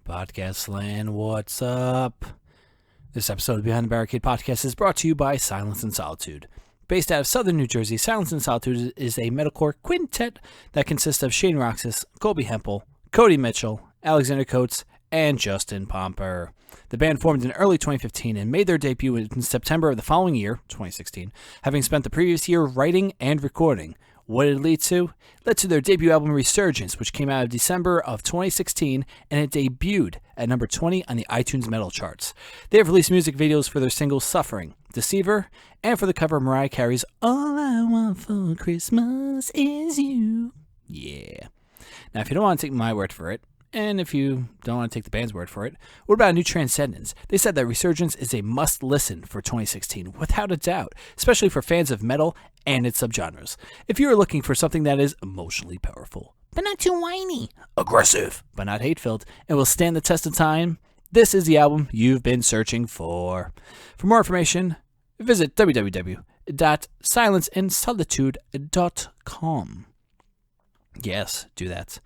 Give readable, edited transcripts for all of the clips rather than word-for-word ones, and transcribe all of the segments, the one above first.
Podcast land, what's up? This episode of Behind the Barricade Podcast is brought to you by Silence and Solitude. Based out of southern New Jersey, Silence and Solitude is a metalcore quintet that consists of Shane Roxas, Colby Hempel, Cody Mitchell, Alexander Coates, and Justin Pomper. The band formed in early 2015 and made their debut in September of the following year, 2016, having spent the previous year writing and recording. What did it lead to? It led to their debut album Resurgence, which came out in December of 2016, and it debuted at number 20 on the iTunes Metal charts. They have released music videos for their singles Suffering, Deceiver, and for the cover of Mariah Carey's All I Want for Christmas Is You. Yeah. Now, if you don't want to take my word for it, and if you don't want to take the band's word for it, what about New Transcendence? They said that Resurgence is a must-listen for 2016, without a doubt, especially for fans of metal and its subgenres. If you are looking for something that is emotionally powerful, but not too whiny, aggressive, but not hate-filled, and will stand the test of time, this is the album you've been searching for. For more information, visit www.silenceandsolitude.com. Yes, do that.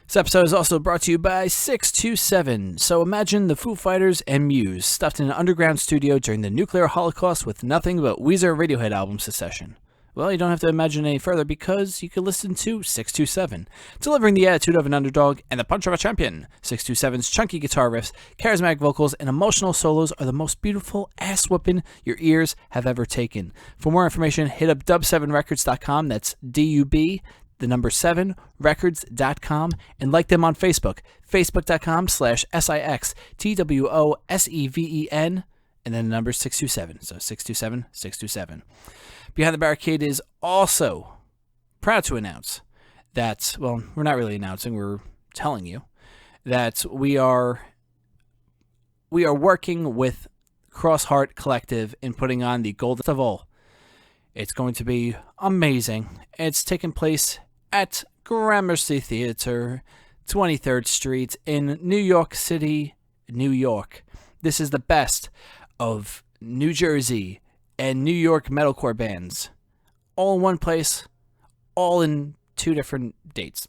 This episode is also brought to you by 627. So imagine the Foo Fighters and Muse stuffed in an underground studio during the nuclear holocaust with nothing but Weezer Radiohead album Secession. Well, you don't have to imagine any further because you can listen to 627, delivering the attitude of an underdog and the punch of a champion. 627's chunky guitar riffs, charismatic vocals, and emotional solos are the most beautiful ass-whooping your ears have ever taken. For more information, hit up dub7records.com. That's D-U-B, the number 7, records.com, and like them on Facebook, facebook.com/SIXTWOSEVEN, and then the number 627, so 627, 627. Behind the Barricade is also proud to announce that, well, we're not really announcing, we're telling you, that we are working with Crossheart Collective in putting on the Golden Festival. It's going to be amazing. It's taking place at Gramercy Theater, 23rd Street in New York City, New York. This is the best of New Jersey and New York metalcore bands, all in one place, all in 2 different dates.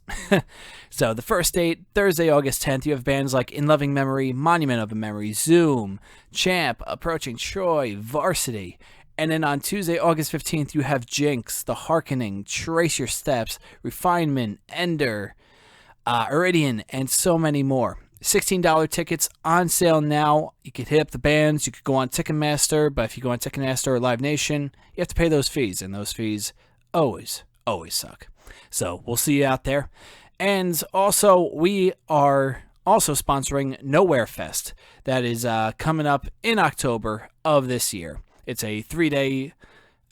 So the first date, Thursday, August 10th, you have bands like In Loving Memory, Monument of a Memory, Zoom, Champ, Approaching Troy, Varsity. And then on Tuesday, August 15th, you have Jinx, The Hearkening, Trace Your Steps, Refinement, Ender, Iridian, and so many more. $16 tickets on sale now. You could hit up the bands. You could go on Ticketmaster, but if you go on Ticketmaster or Live Nation, you have to pay those fees, and those fees always suck. So we'll see you out there. And also, we are also sponsoring Nowhere Fest. That is coming up in October of this year. It's a 3-day,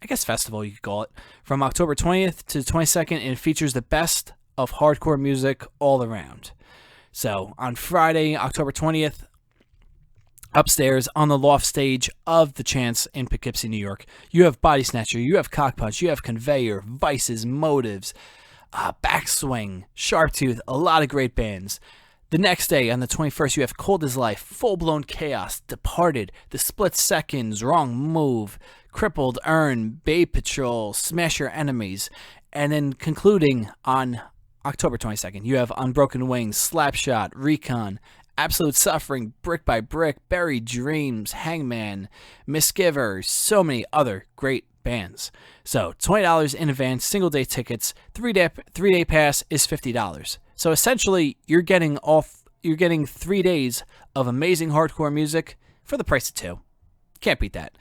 I guess, festival, you could call it, from October 20th to 22nd, and it features the best of hardcore music all around. So, on Friday, October 20th, upstairs on the loft stage of the Chance in Poughkeepsie, New York, you have Body Snatcher, you have Cockpunch, you have Conveyor, Vices, Motives, Backswing, Sharptooth, a lot of great bands. The next day, on the 21st, you have Cold as Life, Full Blown Chaos, Departed, The Split Seconds, Wrong Move, Crippled Urn, Bay Patrol, Smash Your Enemies. And then concluding on October 22nd, you have Unbroken Wings, Slapshot, Recon, Absolute Suffering, Brick by Brick, Buried Dreams, Hangman, Misgiver, so many other great bands. So $20 in advance, single day tickets, 3-day pass is $50. So essentially, you're getting 3 days of amazing hardcore music for the price of 2. Can't beat that.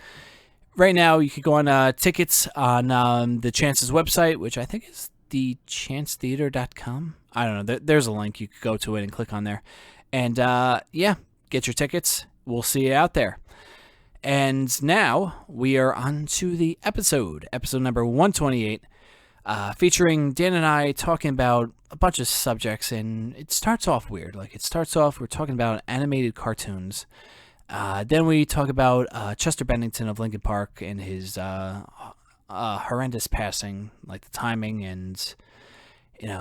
Right now, you can go on tickets on the Chance's website, which I think is thechancetheater.com. I don't know. There's a link. You could go to it and click on there. And yeah, get your tickets. We'll see you out there. And now we are on to the episode number 128. Featuring Dan and I talking about a bunch of subjects, and it starts off weird. We're talking about animated cartoons. Then we talk about Chester Bennington of Linkin Park and his horrendous passing, like the timing and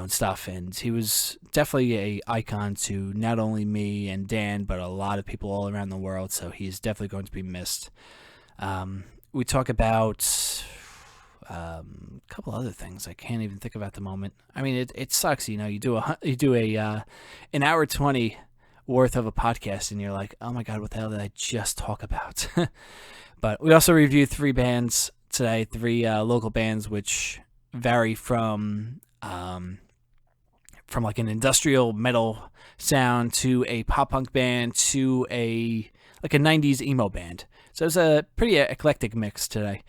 stuff. And he was definitely an icon to not only me and Dan, but a lot of people all around the world. So he's definitely going to be missed. We talk about a couple other things I can't even think of at the moment. I mean, it sucks. You do an hour 20 worth of a podcast, and you're like, oh my God, what the hell did I just talk about? But we also reviewed 3 bands today, 3 local bands, which vary from like an industrial metal sound to a pop punk band to a 90s emo band. So it's a pretty eclectic mix today.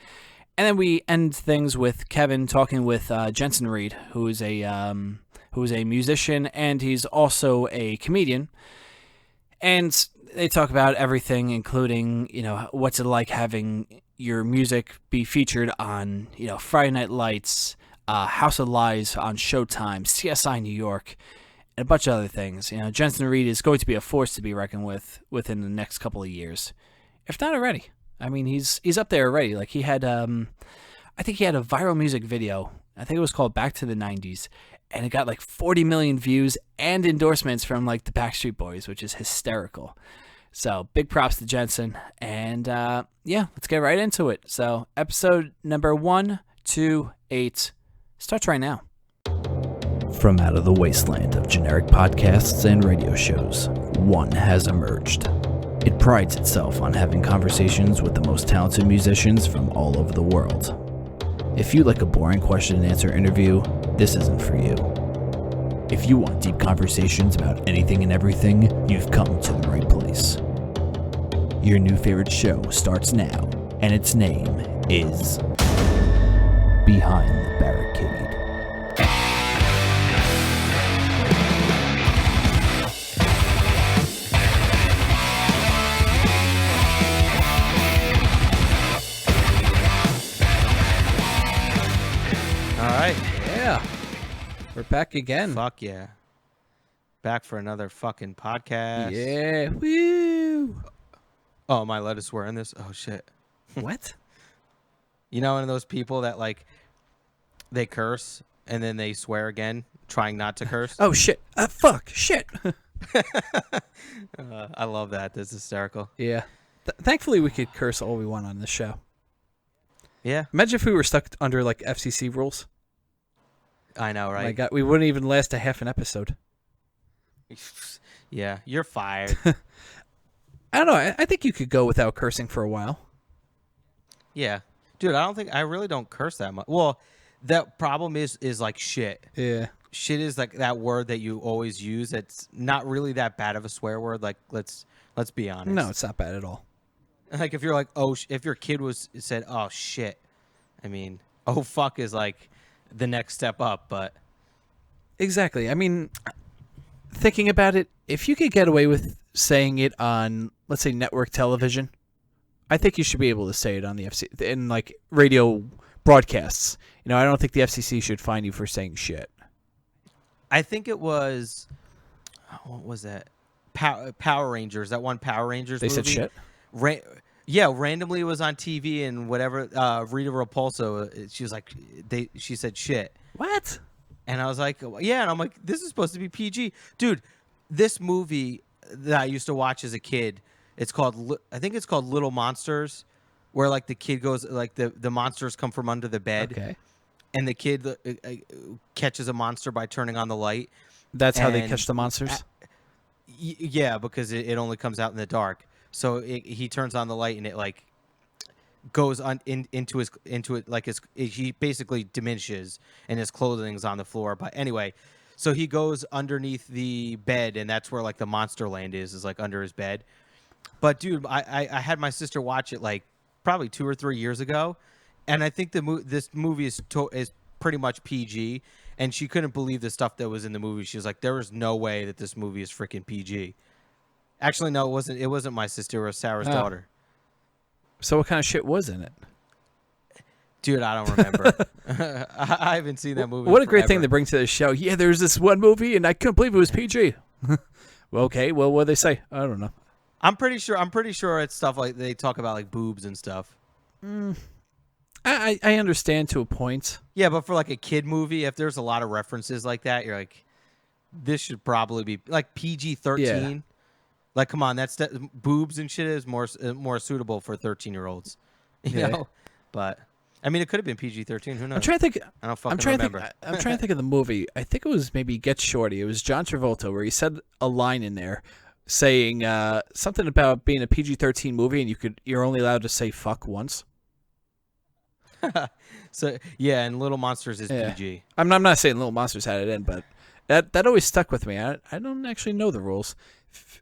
And then we end things with Kevin talking with Jensen Reed, who is a musician, and he's also a comedian. And they talk about everything, including, what's it like having your music be featured on, Friday Night Lights, House of Lies on Showtime, CSI New York, and a bunch of other things. Jensen Reed is going to be a force to be reckoned with within the next couple of years, if not already. I mean, he's up there already. Like, he had, I think he had a viral music video. I think it was called Back to the 90s. And it got like 40 million views and endorsements from like the Backstreet Boys, which is hysterical. So big props to Jensen. And let's get right into it. So episode number 128 starts right now. From out of the wasteland of generic podcasts and radio shows, one has emerged. It prides itself on having conversations with the most talented musicians from all over the world. If you like a boring question and answer interview, this isn't for you. If you want deep conversations about anything and everything, you've come to the right place. Your new favorite show starts now, and its name is Behind the Barricade. Yeah. We're back again. Fuck yeah. Back for another fucking podcast. Yeah. Woo. Oh, am I allowed to swear in this? Oh, shit. What? One of those people that, like, they curse and then they swear again, trying not to curse? Oh, shit. Fuck. Shit. I love that. That's hysterical. Yeah. Thankfully, we could curse all we want on this show. Yeah. Imagine if we were stuck under, like, FCC rules. I know, right? My God, we wouldn't even last a half an episode. Yeah, you're fired. I don't know. I think you could go without cursing for a while. Yeah. Dude, I really don't curse that much. Well, the problem is like shit. Yeah. Shit is like that word that you always use. It's not really that bad of a swear word. Like, let's be honest. No, it's not bad at all. Like, if you're like, if your kid said, oh, shit. I mean, oh, fuck is like the next step up, but. Exactly. I mean, thinking about it, if you could get away with saying it on, let's say, network television, I think you should be able to say it on the FCC, in, like, radio broadcasts. I don't think the FCC should fine you for saying shit. I think it was, what was that? Power Rangers, that one Power Rangers movie. They said shit? Yeah, randomly it was on TV and whatever. Rita Repulsa, she was like, she said shit. What? And I was like, yeah, and I'm like, this is supposed to be PG, dude. This movie that I used to watch as a kid, I think it's called Little Monsters, where like the kid goes, like the monsters come from under the bed, okay, and the kid catches a monster by turning on the light. That's how they catch the monsters. Yeah, because it only comes out in the dark. So he turns on the light and it like goes into it like he basically diminishes and his clothing's on the floor. But anyway, so he goes underneath the bed and that's where like the monster land is like under his bed. But dude, I had my sister watch it like probably 2 or 3 years ago, and I think this movie is pretty much PG, and she couldn't believe the stuff that was in the movie. She was like, there is no way that this movie is freaking PG. Actually, no, it wasn't my sister. It was Sarah's daughter. So what kind of shit was in it? Dude, I don't remember. I haven't seen that movie. What a great thing to bring to the show. Yeah, there's this one movie, and I couldn't believe it was PG. Well, okay. Well, what did they say? I don't know. I'm pretty sure it's stuff like they talk about like boobs and stuff. I understand to a point. Yeah, but for like a kid movie, if there's a lot of references like that, you're like, this should probably be like PG-13. Yeah. Like, come on, that's boobs and shit is more suitable for 13-year-olds, you know. But I mean, it could have been PG-13. Who knows? I'm trying to think. I don't fucking remember. I'm trying to think of the movie. I think it was maybe Get Shorty. It was John Travolta where he said a line in there saying something about being a PG-13 movie and you're only allowed to say fuck once. So yeah, and Little Monsters is PG. I'm not saying Little Monsters had it in, but that always stuck with me. I don't actually know the rules.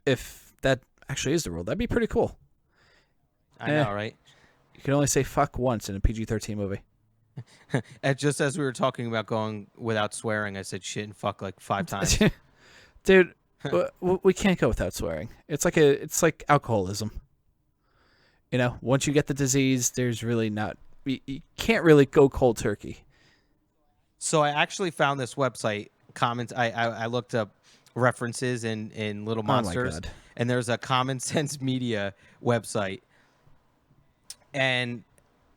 If that actually is the rule, that'd be pretty cool. I know, right? You can only say fuck once in a PG-13 movie. And just as we were talking about going without swearing, I said shit and fuck like 5 times. Dude, we can't go without swearing. It's like alcoholism. You know, once you get the disease, there's really not. You can't really go cold turkey. So I actually found this website comments. I looked up references in Little Monsters, my God. And there's a Common Sense Media website, and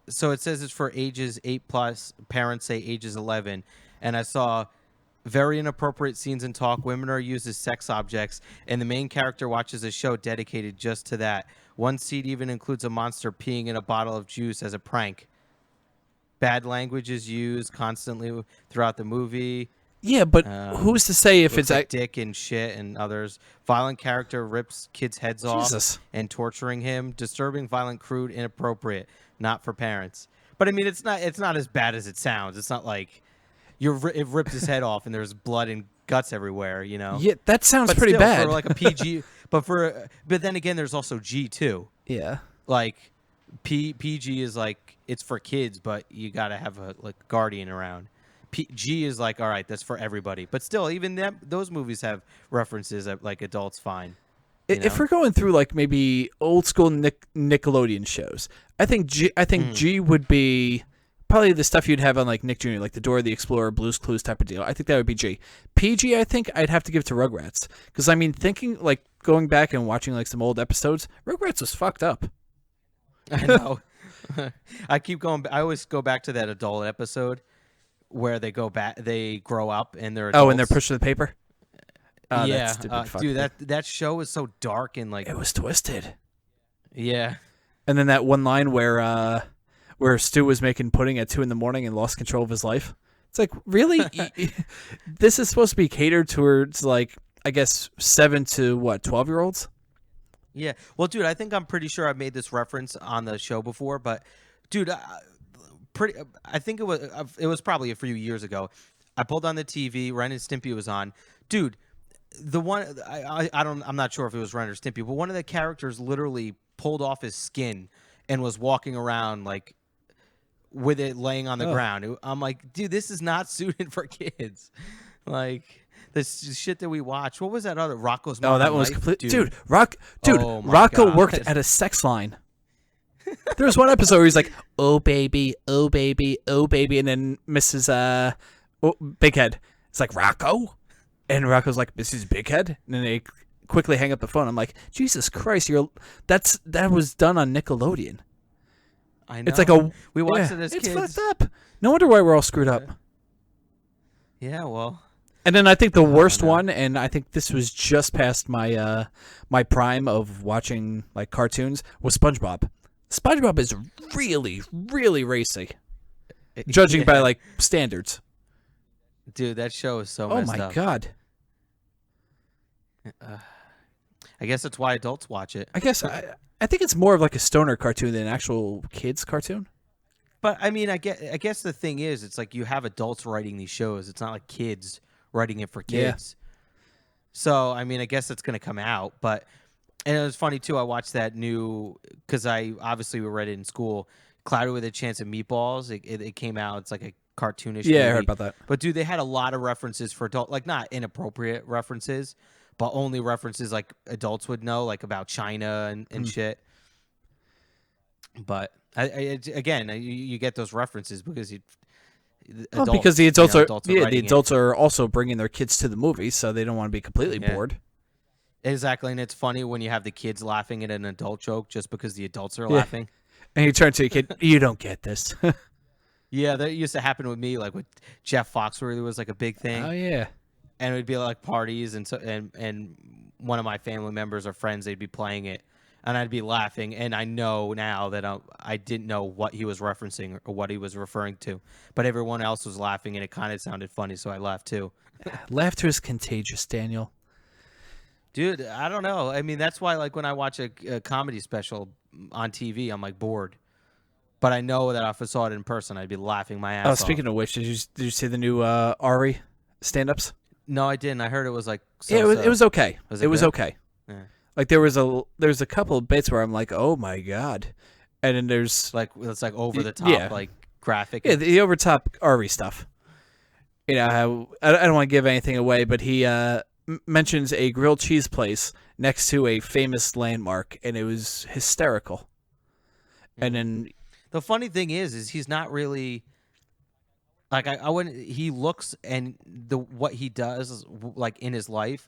so it says it's for ages 8+. Parents say ages 11, and I saw very inappropriate scenes and talk. Women are used as sex objects, and the main character watches a show dedicated just to that. One scene even includes a monster peeing in a bottle of juice as a prank. Bad language is used constantly throughout the movie. Yeah, but who's to say if it's like dick and shit and others? Violent character rips kids' heads off and torturing him. Disturbing, violent, crude, inappropriate. Not for parents. But I mean, it's not as bad as it sounds. It's not like it ripped his head off and there's blood and guts everywhere. You know? Yeah, that sounds but pretty still, bad. For like a PG, but then again, there's also G too. Yeah. Like PG is like it's for kids, but you gotta have a guardian around. G is like, all right, that's for everybody. But still, even those movies have references that like adults find. If we're going through like maybe old school Nickelodeon shows, I think G would be probably the stuff you'd have on like Nick Jr., like the Dora the Explorer, Blue's Clues type of deal. I think that would be G. PG, I think I'd have to give to Rugrats because I mean, thinking like going back and watching like some old episodes, Rugrats was fucked up. I know. I always go back to that adult episode where they grow up and they're adults. Oh, and they're pushing the paper. Oh, yeah, dude, that show is so dark and like it was twisted. Yeah, and then that one line where Stu was making pudding at 2 a.m. and lost control of his life. It's like, really? This is supposed to be catered towards like I guess 7 to 12-year-olds. Yeah, well, dude, I think I'm pretty sure I've made this reference on the show before, but dude, I think it was probably a few years ago. I pulled on the TV. Ren and Stimpy was on. Dude, the one I'm not sure if it was Ren or Stimpy, but one of the characters literally pulled off his skin and was walking around like with it laying on the ground. I'm like, dude, this is not suited for kids. Like the shit that we watch. What was that other Rocco's Modern Life? Oh, that one was complete. Dude, Rocco God. worked at a sex line. There was one episode where he's like, "Oh baby, oh baby, oh baby," and then Mrs. Big Head, it's like Rocco, and Rocco's like Mrs. Big Head, and then they quickly hang up the phone. I'm like, Jesus Christ, that was done on Nickelodeon. I know. It's like we watched it as kids. It's fucked up. No wonder why we're all screwed up. Yeah, well. And then I think the worst one, and I think this was just past my my prime of watching like cartoons, was SpongeBob. SpongeBob is really, really racy, judging by like standards. Dude, that show is so messed up. Oh my God. I guess that's why adults watch it. I guess I think it's more of like a stoner cartoon than an actual kids cartoon. But I mean, I guess the thing is, it's like you have adults writing these shows. It's not like kids writing it for kids. Yeah. So I mean, I guess it's gonna come out. And it was funny too. I watched that new because I obviously read it in school. Cloudy with a Chance of Meatballs. It came out. It's like a cartoonish. Yeah, movie. I heard about that. But dude, they had a lot of references for adult, like not inappropriate references, but only references like adults would know, like about China and shit. But again, you get those references because because the adults are also bringing their kids to the movies, so they don't want to be completely bored. Exactly, and it's funny when you have the kids laughing at an adult joke just because the adults are laughing. And you turn to a kid, you don't get this. Yeah, that used to happen with me, like with Jeff Foxworthy was like a big thing. Oh yeah, and it would be like parties, and one of my family members or friends, they'd be playing it, and I'd be laughing, and I know now that I didn't know what he was referencing or what he was referring to, but everyone else was laughing, and it kind of sounded funny, so I laughed too. Laughter is contagious, Daniel. Dude, I don't know. I mean, that's why like when I watch a comedy special on TV, I'm like bored. But I know that if I saw it in person, I'd be laughing my ass Oh, off. speaking of which, did you see the new Ari stand-ups? No, I didn't. I heard it was like Yeah, it was okay. Was it was good? okay. Yeah. Like there's a couple of bits where I'm like, oh my god, and then there's Like it's like over the top, yeah. like graphic. yeah the overtop Ari stuff. You know how I don't want to give anything away, but he mentions a grilled cheese place next to a famous landmark, and it was hysterical. And then The funny thing is he's not really like I wouldn't. He looks and what he does like in his life.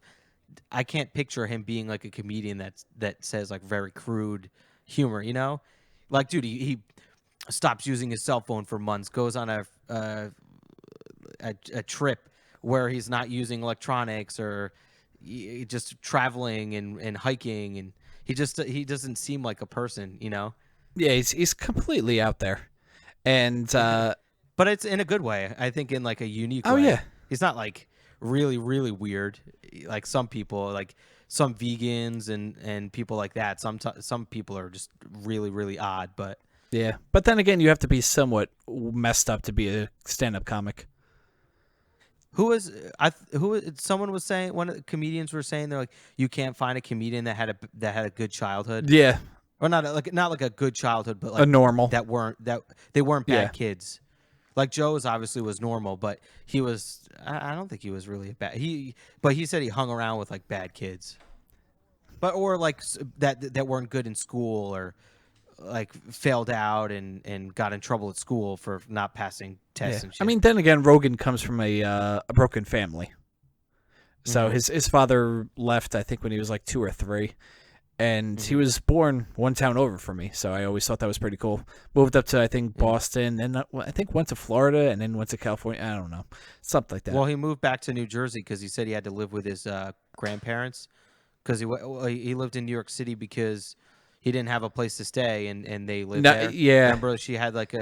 I can't picture him being like a comedian that says like very crude humor. You know, like dude, he stops using his cell phone for months, goes on a trip where he's not using electronics or just traveling and hiking, and he doesn't seem like a person. You know. yeah, he's completely out there, and But it's in a good way. I think in like a unique way. oh yeah. He's not like really, really weird. Like some people, like some vegans and people like that. Some people are just really, really odd. But Yeah, but then again, you have to be somewhat messed up to be a stand-up comic. someone was saying, one of the comedians were saying, they're like, you can't find a comedian that had a good childhood. Yeah, Or not like a good childhood, but like a normal. that they weren't bad Yeah. kids. Like Joe's obviously was normal, but he was. I don't think he was really a bad. But he said he hung around with like bad kids, or like that weren't good in school or like failed out and got in trouble at school for not passing tests Yeah. and shit. I mean, then again, Rogan comes from a broken family. So his father left, I think, when he was like 2 or 3. And he was born one town over from me, so I always thought that was pretty cool. Moved up to, I think, Boston, and I think went to Florida, and then went to California. I don't know. Something like that. Well, he moved back to New Jersey because he said he had to live with his grandparents because he lived in New York City because he didn't have a place to stay, and they lived there. Yeah. Remember, she had like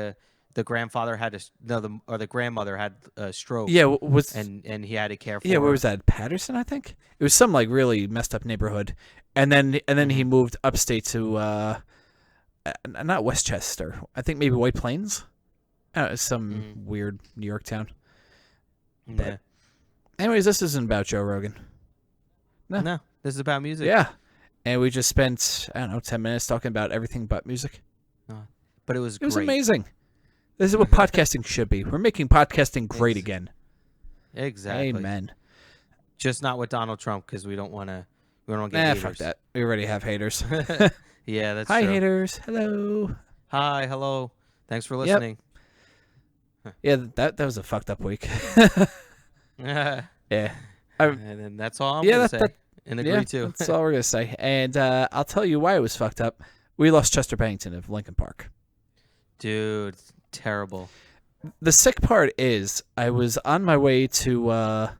the grandfather had the grandmother had a stroke. Yeah, and he had to care for yeah, her. where was that? Patterson, I think. It was some like really messed up neighborhood, and then he moved upstate to not Westchester. I think maybe White Plains, some weird New York town. Yeah. Anyways, this isn't about Joe Rogan. No, this is about music. Yeah, and we just spent 10 minutes talking about everything but music. But it was It was great. amazing. This is what podcasting should be. We're making podcasting great again. Exactly. Amen. Just not with Donald Trump because we don't want to get haters. Fuck that. We already have haters. Yeah, that's Hi, true. haters. Hello. Hi, hello. Thanks for listening. Yeah, that was a fucked up week. Yeah. And then that's all I'm going to say. And agree to. That's all we're going to say. And I'll tell you why it was fucked up. We lost Chester Bennington of Lincoln Park. Dude, terrible. The sick part is I was on my way to a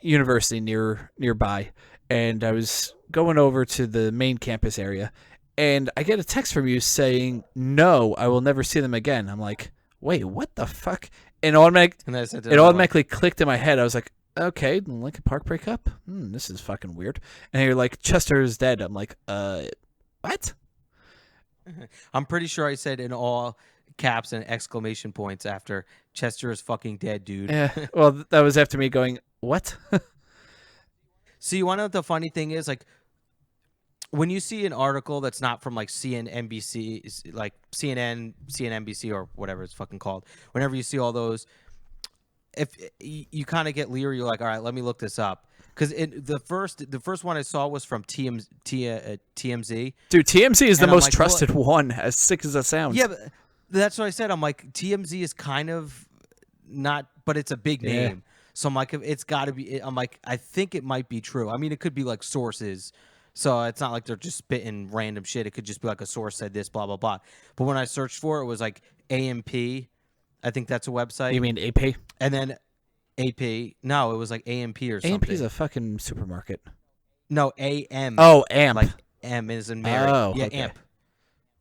university nearby, and I was going over to the main campus area, and I get a text from you saying, "No, I will never see them again." I'm like, "Wait, what the fuck?" And it automatically clicked in my head. I was like, "Okay, Lincoln Park breakup? This is fucking weird." And you're like, "Chester is dead." I'm like, what?" I'm pretty sure I said in all caps and exclamation points after Chester is fucking dead, dude. Yeah. Well, that was after me going, "What?" So you want to know what the funny thing is? Like, when you see an article that's not from like CNBC, like CNN, CNBC, or whatever it's fucking called, whenever you see all those, if you kind of get leery, you're like, all right, let me look this up. Because the first one I saw was from TMZ. Dude, TMZ is the And I'm most like, trusted one, as sick as that sounds. Yeah, but that's what I said. I'm like, TMZ is kind of not, but it's a big name. So I'm like, it's got to be. I'm like, I think it might be true. I mean, it could be like sources. So it's not like they're just spitting random shit. It could just be like a source said this, blah, blah, blah. But when I searched for it, it was like AMP. I think that's a website. You mean AP? And then AP. No, it was like AMP or something. AMP is a fucking supermarket. No, AM. Oh, AMP. Like M is in Mary. Oh, yeah, okay. AMP.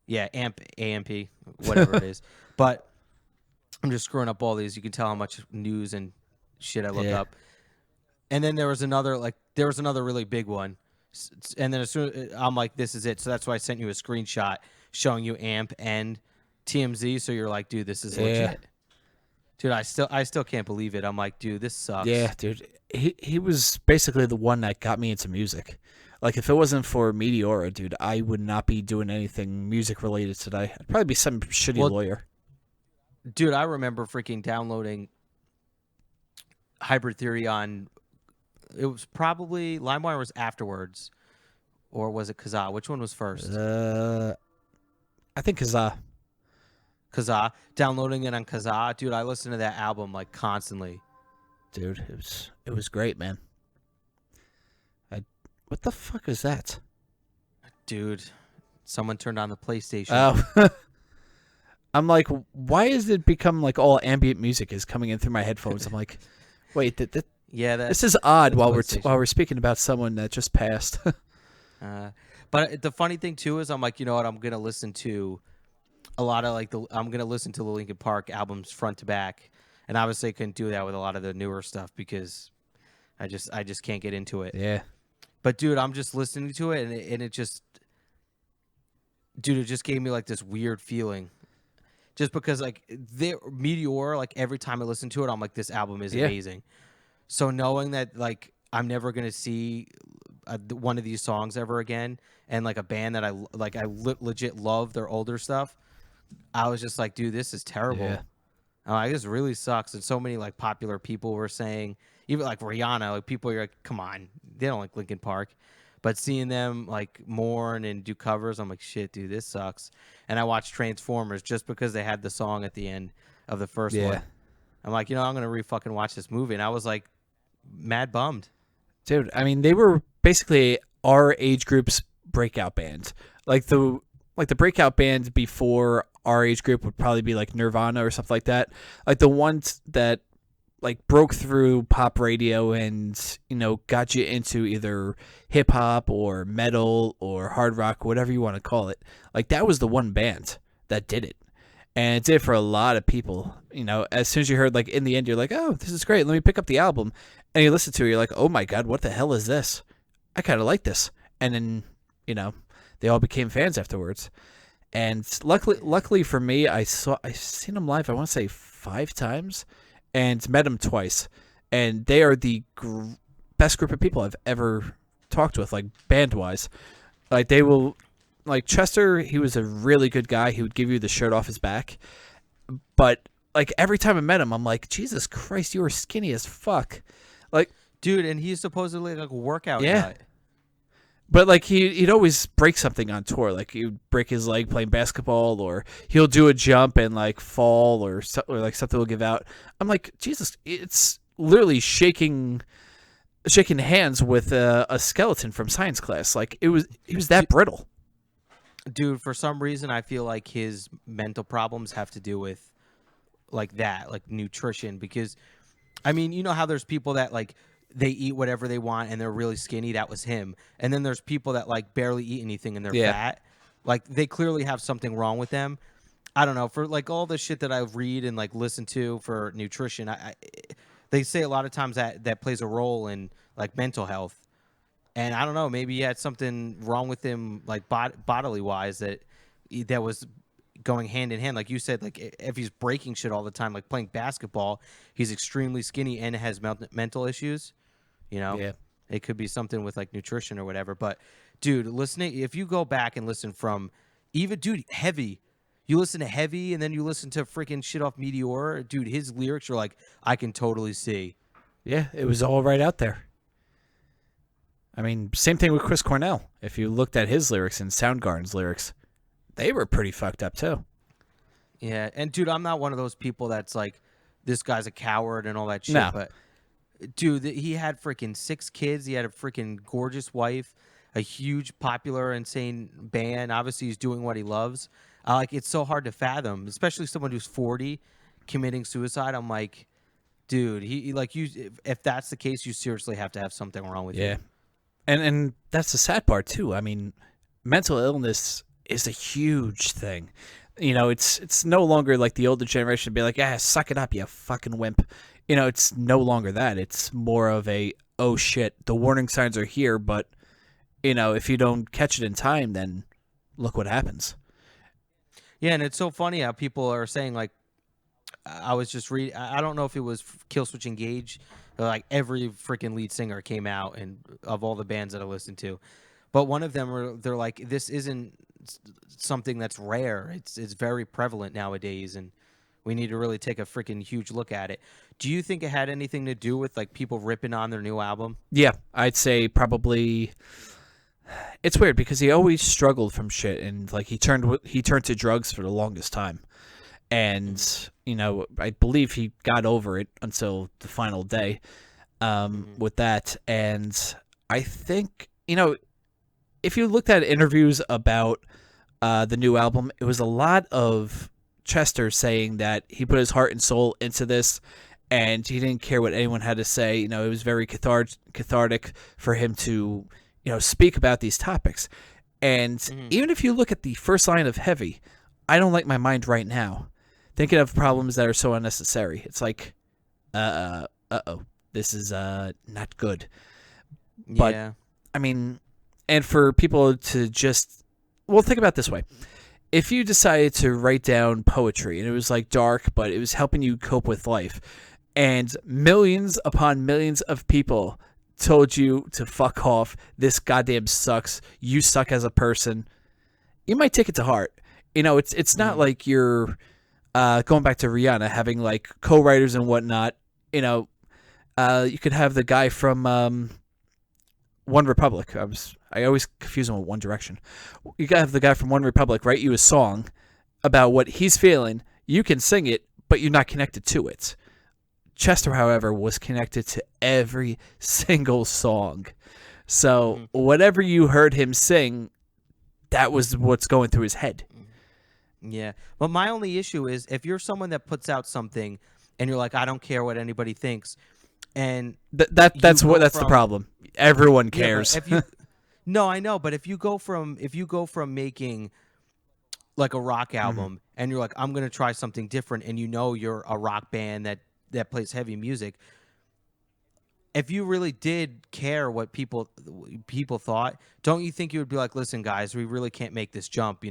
Yeah, AMP, AMP, whatever it is. But I'm just screwing up all these. You can tell how much news and shit I look up. And then there was another really big one. And then as soon I'm like, this is it. So that's why I sent you a screenshot showing you AMP and TMZ. So you're like, dude, this is legit. Dude, I still can't believe it. I'm like, dude, this sucks. Yeah, dude. He was basically the one that got me into music. Like, if it wasn't for Meteora, dude, I would not be doing anything music related today. I'd probably be some shitty lawyer. Dude, I remember freaking downloading Hybrid Theory on. It was probably LimeWire was afterwards, or was it Kazaa? Which one was first? I think Kazaa. Kazaa. Downloading it on Kazaa, dude. I listened to that album like constantly. Dude, it was great, man. What the fuck is that? Dude, someone turned on the PlayStation. Oh. I'm like, why is it become like all ambient music is coming in through my headphones? I'm like, wait, this is odd while we're speaking about someone that just passed. But the funny thing too is I'm like, you know what? I'm gonna listen to a lot of I'm gonna listen to the Linkin Park albums front to back, and obviously I couldn't do that with a lot of the newer stuff because I just can't get into it. Yeah. But dude, I'm just listening to it, and it just gave me like this weird feeling. Just because like Meteor, like every time I listen to it, I'm like, this album is amazing. So knowing that like I'm never gonna see one of these songs ever again, and like a band that I legit love their older stuff, I was just like, dude, this is terrible. Yeah. This really sucks. And so many like popular people were saying, even like Rihanna, like people are like, come on, they don't like Linkin Park. But seeing them like mourn and do covers, I'm like, shit, dude, this sucks. And I watched Transformers just because they had the song at the end of the first one. I'm like, I'm gonna re-fucking watch this movie, and I was like, mad bummed. Dude, I mean, they were basically our age group's breakout band. Like the breakout band before our age group would probably be like Nirvana or something like that. Like the ones that like broke through pop radio and got you into either hip hop or metal or hard rock, whatever you want to call it. Like that was the one band that did it, and it did for a lot of people. As soon as you heard like In the End, you're like, oh, this is great. Let me pick up the album, and you listen to it, you're like, oh my god, what the hell is this? I kind of like this, and then they all became fans afterwards. And luckily for me, I've seen them live. I want to say 5 times. And met them twice, and they are the best group of people I've ever talked with, like band-wise. Like they will, like Chester, he was a really good guy. He would give you the shirt off his back, but like every time I met him, I'm like, Jesus Christ, you were skinny as fuck, like dude. And he's supposedly like a workout guy. But like he'd always break something on tour. Like he'd break his leg playing basketball, or he'll do a jump and like fall, or like something will give out. I'm like, Jesus, it's literally shaking hands with a skeleton from science class. Like he was that brittle. Dude, for some reason I feel like his mental problems have to do with like that, like nutrition. Because I mean, you know how there's people that like they eat whatever they want and they're really skinny. That was him. And then there's people that like barely eat anything and they're fat. Like they clearly have something wrong with them. I don't know. For like all the shit that I read and like listen to for nutrition, they say a lot of times that plays a role in like mental health. And I don't know, maybe he had something wrong with him like bodily wise that was going hand in hand. Like you said, like if he's breaking shit all the time, like playing basketball, he's extremely skinny and has mental issues. It could be something with like nutrition or whatever. But dude, if you go back and listen from even Heavy, you listen to Heavy and then you listen to freaking shit off Meteor, dude, his lyrics are like, I can totally see. Yeah, it was all right out there. I mean, same thing with Chris Cornell. If you looked at his lyrics and Soundgarden's lyrics, they were pretty fucked up too. Yeah, and dude, I'm not one of those people that's like, this guy's a coward and all that shit. No. But dude, he had freaking 6 kids. He had a freaking gorgeous wife, a huge, popular, insane band. Obviously, he's doing what he loves. Like, it's so hard to fathom, especially someone who's 40 committing suicide. I'm like, dude, if that's the case, you seriously have to have something wrong with you. Yeah, and that's the sad part too. I mean, mental illness is a huge thing. It's no longer like the older generation be like, suck it up, you fucking wimp. it's no longer that. It's more of a, oh shit, the warning signs are here, but if you don't catch it in time, then look what happens. Yeah, and it's so funny how people are saying, like, I was just reading, I don't know if it was Killswitch Engage, like every freaking lead singer came out, and of all the bands that I listened to, but one of them they're like, this isn't something that's rare. It's very prevalent nowadays, and we need to really take a freaking huge look at it. Do you think it had anything to do with like people ripping on their new album? Yeah, I'd say probably. It's weird because he always struggled from shit, and like he turned to drugs for the longest time, and I believe he got over it until the final day with that. And I think if you looked at interviews about the new album, it was a lot of Chester saying that he put his heart and soul into this, and he didn't care what anyone had to say. It was very cathartic for him to speak about these topics. And even if you look at the first line of Heavy, I don't like my mind right now, thinking of problems that are so unnecessary. It's like, this is not good. But Yeah. I mean, and for people to just, well, think about it this way. If you decided to write down poetry and it was like dark, but it was helping you cope with life, and millions upon millions of people told you to fuck off, this goddamn sucks, you suck as a person, you might take it to heart. It's not like you're going back to Rihanna having like co-writers and whatnot. You could have the guy from One Republic. I always confuse him with One Direction. You gotta have the guy from One Republic write you a song about what he's feeling. You can sing it, but you're not connected to it. Chester, however, was connected to every single song. So whatever you heard him sing, that was what's going through his head. Yeah. But my only issue is if you're someone that puts out something and you're like, I don't care what anybody thinks, and that's the problem. Everyone cares. Yeah, if you, no, I know, but if you go from making like a rock album and you're like, I'm gonna try something different, and you're a rock band that plays heavy music, if you really did care what people thought, don't you think you would be like, listen, guys, we really can't make this jump.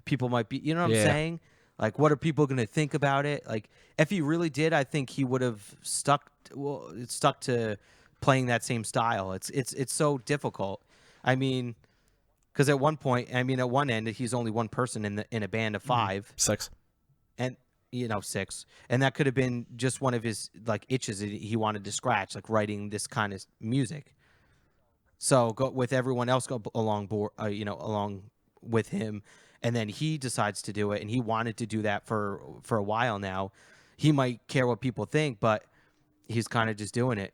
People might be, what I'm saying? Like, what are people going to think about it? Like, if he really did, I think he would have stuck to playing that same style. It's so difficult. I mean, because at one end, he's only one person in a band of five. Six. And 6, and that could have been just one of his like itches that he wanted to scratch, like writing this kind of music. So go with everyone else, go along with him, and then he decides to do it, and he wanted to do that for a while now. He might care what people think, but he's kind of just doing it,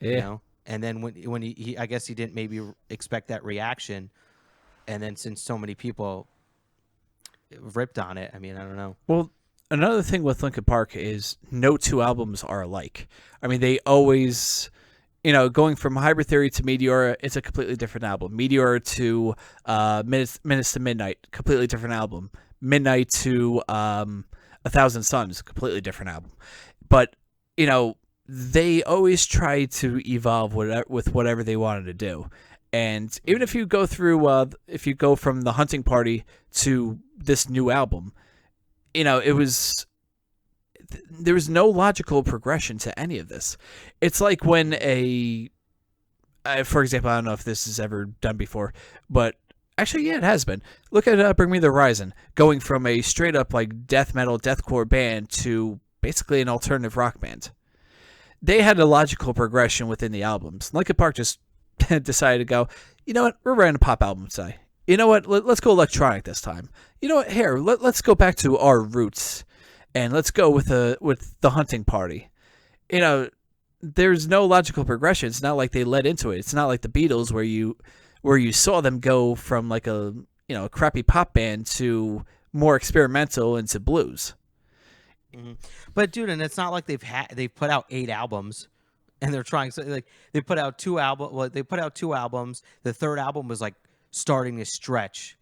And then when he I guess he didn't maybe expect that reaction, and then since so many people ripped on it, I mean, I don't know. Well, another thing with Linkin Park is no two albums are alike. I mean, they always, going from Hybrid Theory to Meteora, it's a completely different album. Meteora to Minutes to Midnight, completely different album. Midnight to 1,000 Suns, completely different album. But, they always try to evolve with whatever they wanted to do. And even if you go through, if you go from The Hunting Party to this new album, there was no logical progression to any of this. It's like when for example, I don't know if this is ever done before, but actually, yeah, it has been. Look at Bring Me the Horizon, going from a straight up like death metal, deathcore band to basically an alternative rock band. They had a logical progression within the albums. Linkin Park just decided to go, you know what, we're writing a pop album today. You know what, let's go electronic this time. You know what, here, let's go back to our roots, and let's go with the Hunting Party. There's no logical progression. It's not like they led into it. It's not like the Beatles where you saw them go from like a crappy pop band to more experimental into blues. Mm-hmm. But dude, and it's not like they've put out 8 albums, and they're trying. So like they put out 2 albums. Well, they put out 2 albums. The third album was like starting to stretch.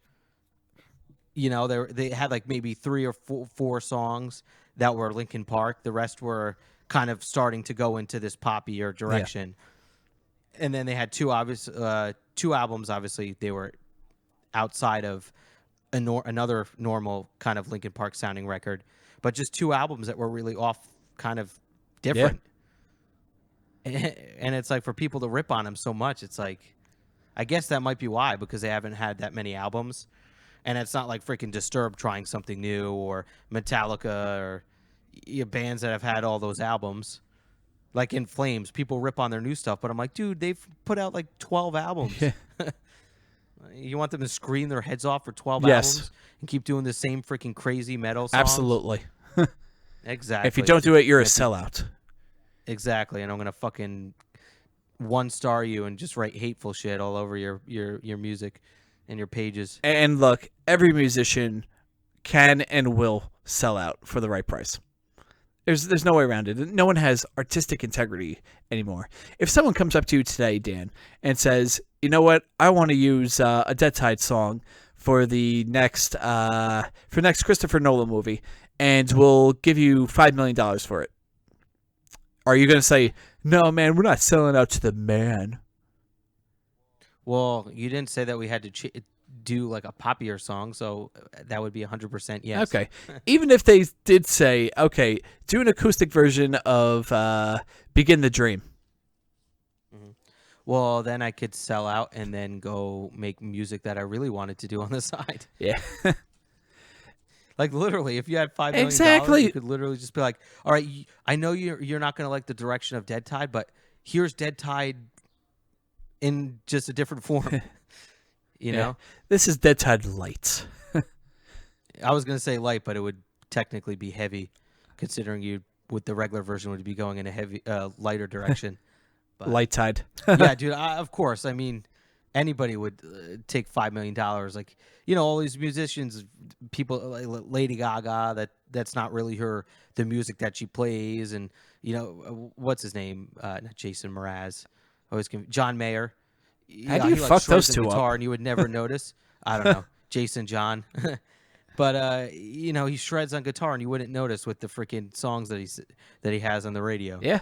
They had like maybe 3 or 4 songs that were Linkin Park. The rest were kind of starting to go into this poppier direction. Yeah. And then they had two albums. Obviously, they were outside of another normal kind of Linkin Park sounding record, but just two albums that were really off, kind of different. Yeah. And it's like, for people to rip on them so much, it's like, I guess that might be why, because they haven't had that many albums. And it's not like freaking Disturbed trying something new, or Metallica, or bands that have had all those albums. Like In Flames, people rip on their new stuff, but I'm like, dude, they've put out like 12 albums. Yeah. You want them to scream their heads off for 12 albums and keep doing the same freaking crazy metal songs? Absolutely. Exactly. If you don't do it, you're a sellout. Exactly. And I'm going to fucking 1-star you and just write hateful shit all over your music and your pages. And look, every musician can and will sell out for the right price. There's no way around it. No one has artistic integrity anymore. If someone comes up to you today, Dan, and says, you know what, I want to use a Dead Tide song for the next Christopher Nolan movie, and we'll give you $5 million for it, are you going to say, no, man, we're not selling out to the man? Well, you didn't say that we had to do like a poppier song, so that would be 100% yes. Okay. Even if they did say, okay, do an acoustic version of Begin the Dream. Mm-hmm. Well, then I could sell out and then go make music that I really wanted to do on the side. Yeah. Like, literally, if you had $5 million, you could literally just be like, all right, I know you're not going to like the direction of Dead Tide, but here's Dead Tide in just a different form. You know? This is Dead Tide Light. I was going to say light, but it would technically be heavy, considering you, with the regular version, would be going in a heavy, lighter direction. But, Light Tide. Yeah, dude, of course. I mean, anybody would take $5 million. Like, you know, all these musicians, people like Lady Gaga, that's not really the music that she plays. And, you know, what's his name? Not Jason Mraz. John Mayer. How do you fuck those two guitar up? And you would never notice. I don't know. Jason John. But, you know, he shreds on guitar and you wouldn't notice with the freaking songs that he has on the radio. Yeah.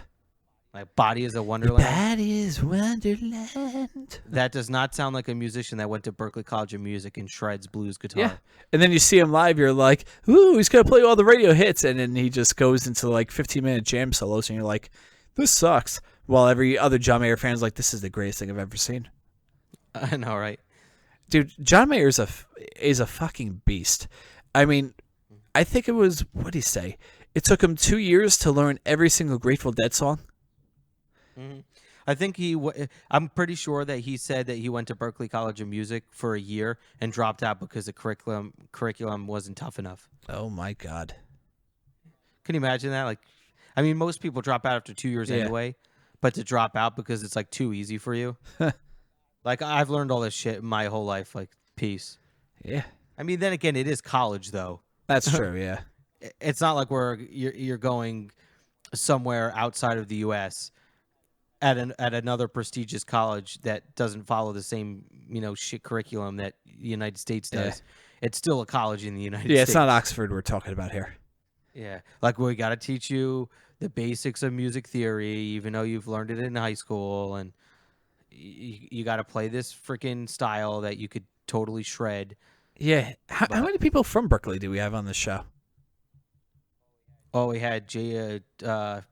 Like Body is a Wonderland. Body is Wonderland. That does not sound like a musician that went to Berklee College of Music and shreds blues guitar. Yeah. And then you see him live, you're like, ooh, he's going to play all the radio hits. And then he just goes into like 15-minute jam solos and you're like, this sucks. While every other John Mayer fan's like, this is the greatest thing I've ever seen. I know, right? Dude, John Mayer is a fucking beast. I mean, I think it was, what'd he say? It took him 2 years to learn every single Grateful Dead song. Mm-hmm. I think I'm pretty sure that he said that he went to Berklee College of Music for a year and dropped out because the curriculum wasn't tough enough. Oh my God. Can you imagine that? Like, I mean, most people drop out after 2 years anyway, but to drop out because it's like too easy for you. Like, I've learned all this shit my whole life, like, peace. Yeah. I mean, then again, it is college though. That's true, yeah. It's not like you're going somewhere outside of the US at another prestigious college that doesn't follow the same, you know, shit curriculum that the United States does. Yeah. It's still a college in the United States. Yeah, it's not Oxford we're talking about here. Yeah. Like, we got to teach you the basics of music theory, even though you've learned it in high school, and you got to play this freaking style that you could totally shred. Yeah. How many people from Berklee do we have on this show? Oh, we had Jay. I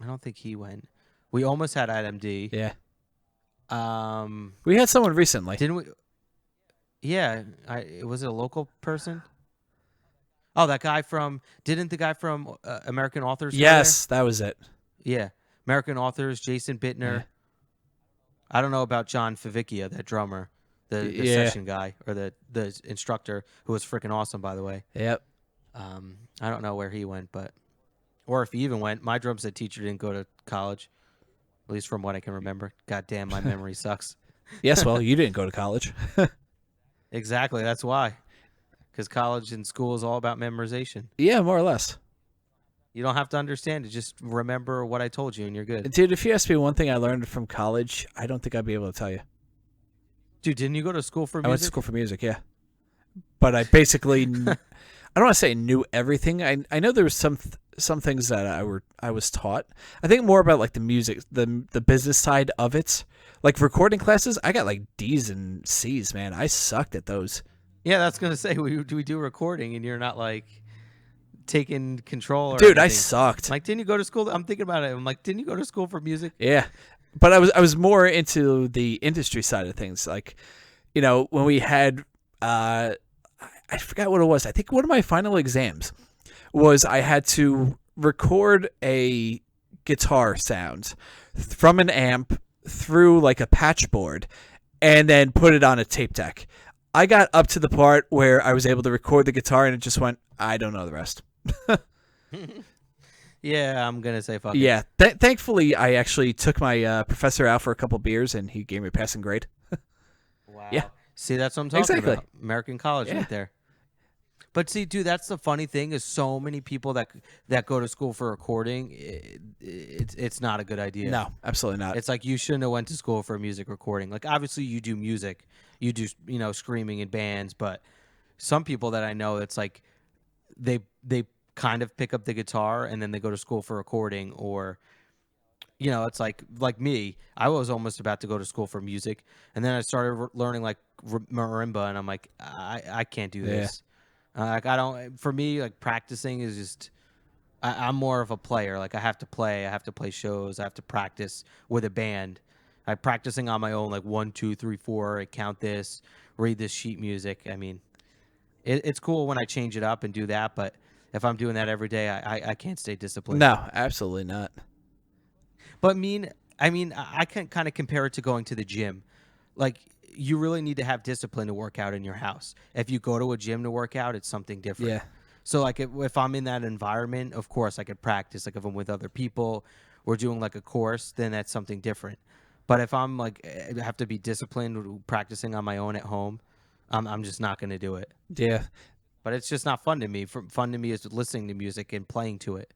don't think he went. We almost had Adam D. Yeah. We had someone recently, didn't we? Yeah. Was it a local person? Oh, that guy from. Didn't the guy from American Authors? Yes, that was it. Yeah, American Authors. Jason Bittner. Yeah. I don't know about John Favicchia, that drummer, the session guy, or the instructor, who was freaking awesome, by the way. Yep. I don't know where he went, or if he even went. My drum set teacher didn't go to college, at least from what I can remember. God damn, my memory sucks. Yes, well, you didn't go to college. Exactly, that's why. Because college and school is all about memorization. Yeah, more or less. You don't have to understand it. Just remember what I told you, and you're good. Dude, if you ask me one thing I learned from college, I don't think I'd be able to tell you. Dude, didn't you go to school for music? I went to school for music, yeah. But I basically, I don't want to say knew everything. I know there was some things that I was taught. I think more about like the music, the business side of it. Like recording classes, I got like D's and C's, man. I sucked at those. Yeah, that's gonna say we do recording, and you're not like taking control. Or Dude, I anything. sucked. Like, didn't you go to school? I'm thinking about it. I'm like, didn't you go to school for music? Yeah, but I was more into the industry side of things. Like, you know, when we had I forgot what it was. I think one of my final exams was I had to record a guitar sound from an amp through like a patch board and then put it on a tape deck. I got up to the part where I was able to record the guitar and it just went, I don't know the rest. Yeah, I'm gonna say fuck it. Yeah. Thankfully, I actually took my professor out for a couple beers and he gave me a passing grade. Wow. Yeah. See, that's what I'm talking Exactly. about. American college right there. But see, dude, that's the funny thing is so many people that go to school for recording, it's not a good idea. No, absolutely not. It's like you shouldn't have went to school for music recording. Like obviously you do music, you do screaming in bands, but some people that I know, it's like they kind of pick up the guitar and then they go to school for recording, or it's like me. I was almost about to go to school for music, and then I started learning like marimba, and I'm like, I can't do this. Like I don't. For me, like practicing is just. I'm more of a player. Like I have to play shows. I have to practice with a band. I'm practicing on my own. Like 1, 2, 3, 4. I count this. Read this sheet music. I mean, it's cool when I change it up and do that. But if I'm doing that every day, I can't stay disciplined. No, absolutely not. But I can kind of compare it to going to the gym. Like you really need to have discipline to work out in your house. If you go to a gym to work out, it's something different. Yeah. So like if I'm in that environment, of course I could practice. Like if I'm with other people, we're doing like a course, then that's something different. But if I'm like I have to be disciplined practicing on my own at home, I'm just not going to do it. Yeah. But it's just not fun to me. Fun to me is listening to music and playing to it,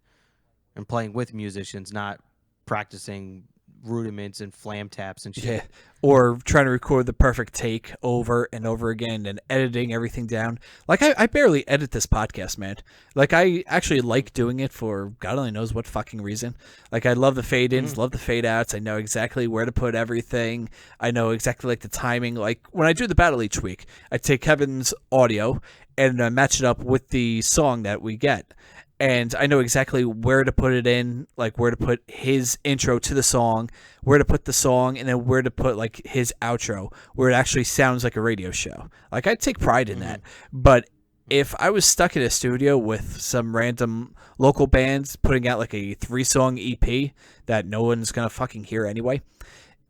and playing with musicians, not practicing rudiments and flam taps and shit. Yeah. Or trying to record the perfect take over and over again and editing everything down. Like I barely edit this podcast, man. Like I actually like doing it for God only knows what fucking reason. Like I love the fade ins, love the fade outs. I know exactly where to put everything. I know exactly like the timing. Like when I do the battle each week, I take Kevin's audio and match it up with the song that we get. And I know exactly where to put it in, like where to put his intro to the song, where to put the song, and then where to put like his outro, where it actually sounds like a radio show. Like I take pride in that. But if I was stuck in a studio with some random local bands putting out like a 3-song EP that no one's going to fucking hear anyway,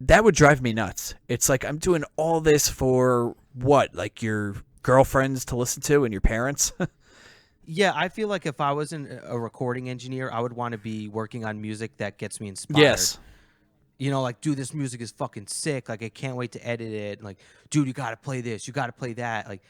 that would drive me nuts. It's like I'm doing all this for what? Like your girlfriends to listen to and your parents? Yeah, I feel like if I wasn't a recording engineer, I would want to be working on music that gets me inspired. Yes. Like, dude, this music is fucking sick. Like, I can't wait to edit it. Like, dude, you got to play this. You got to play that. Like,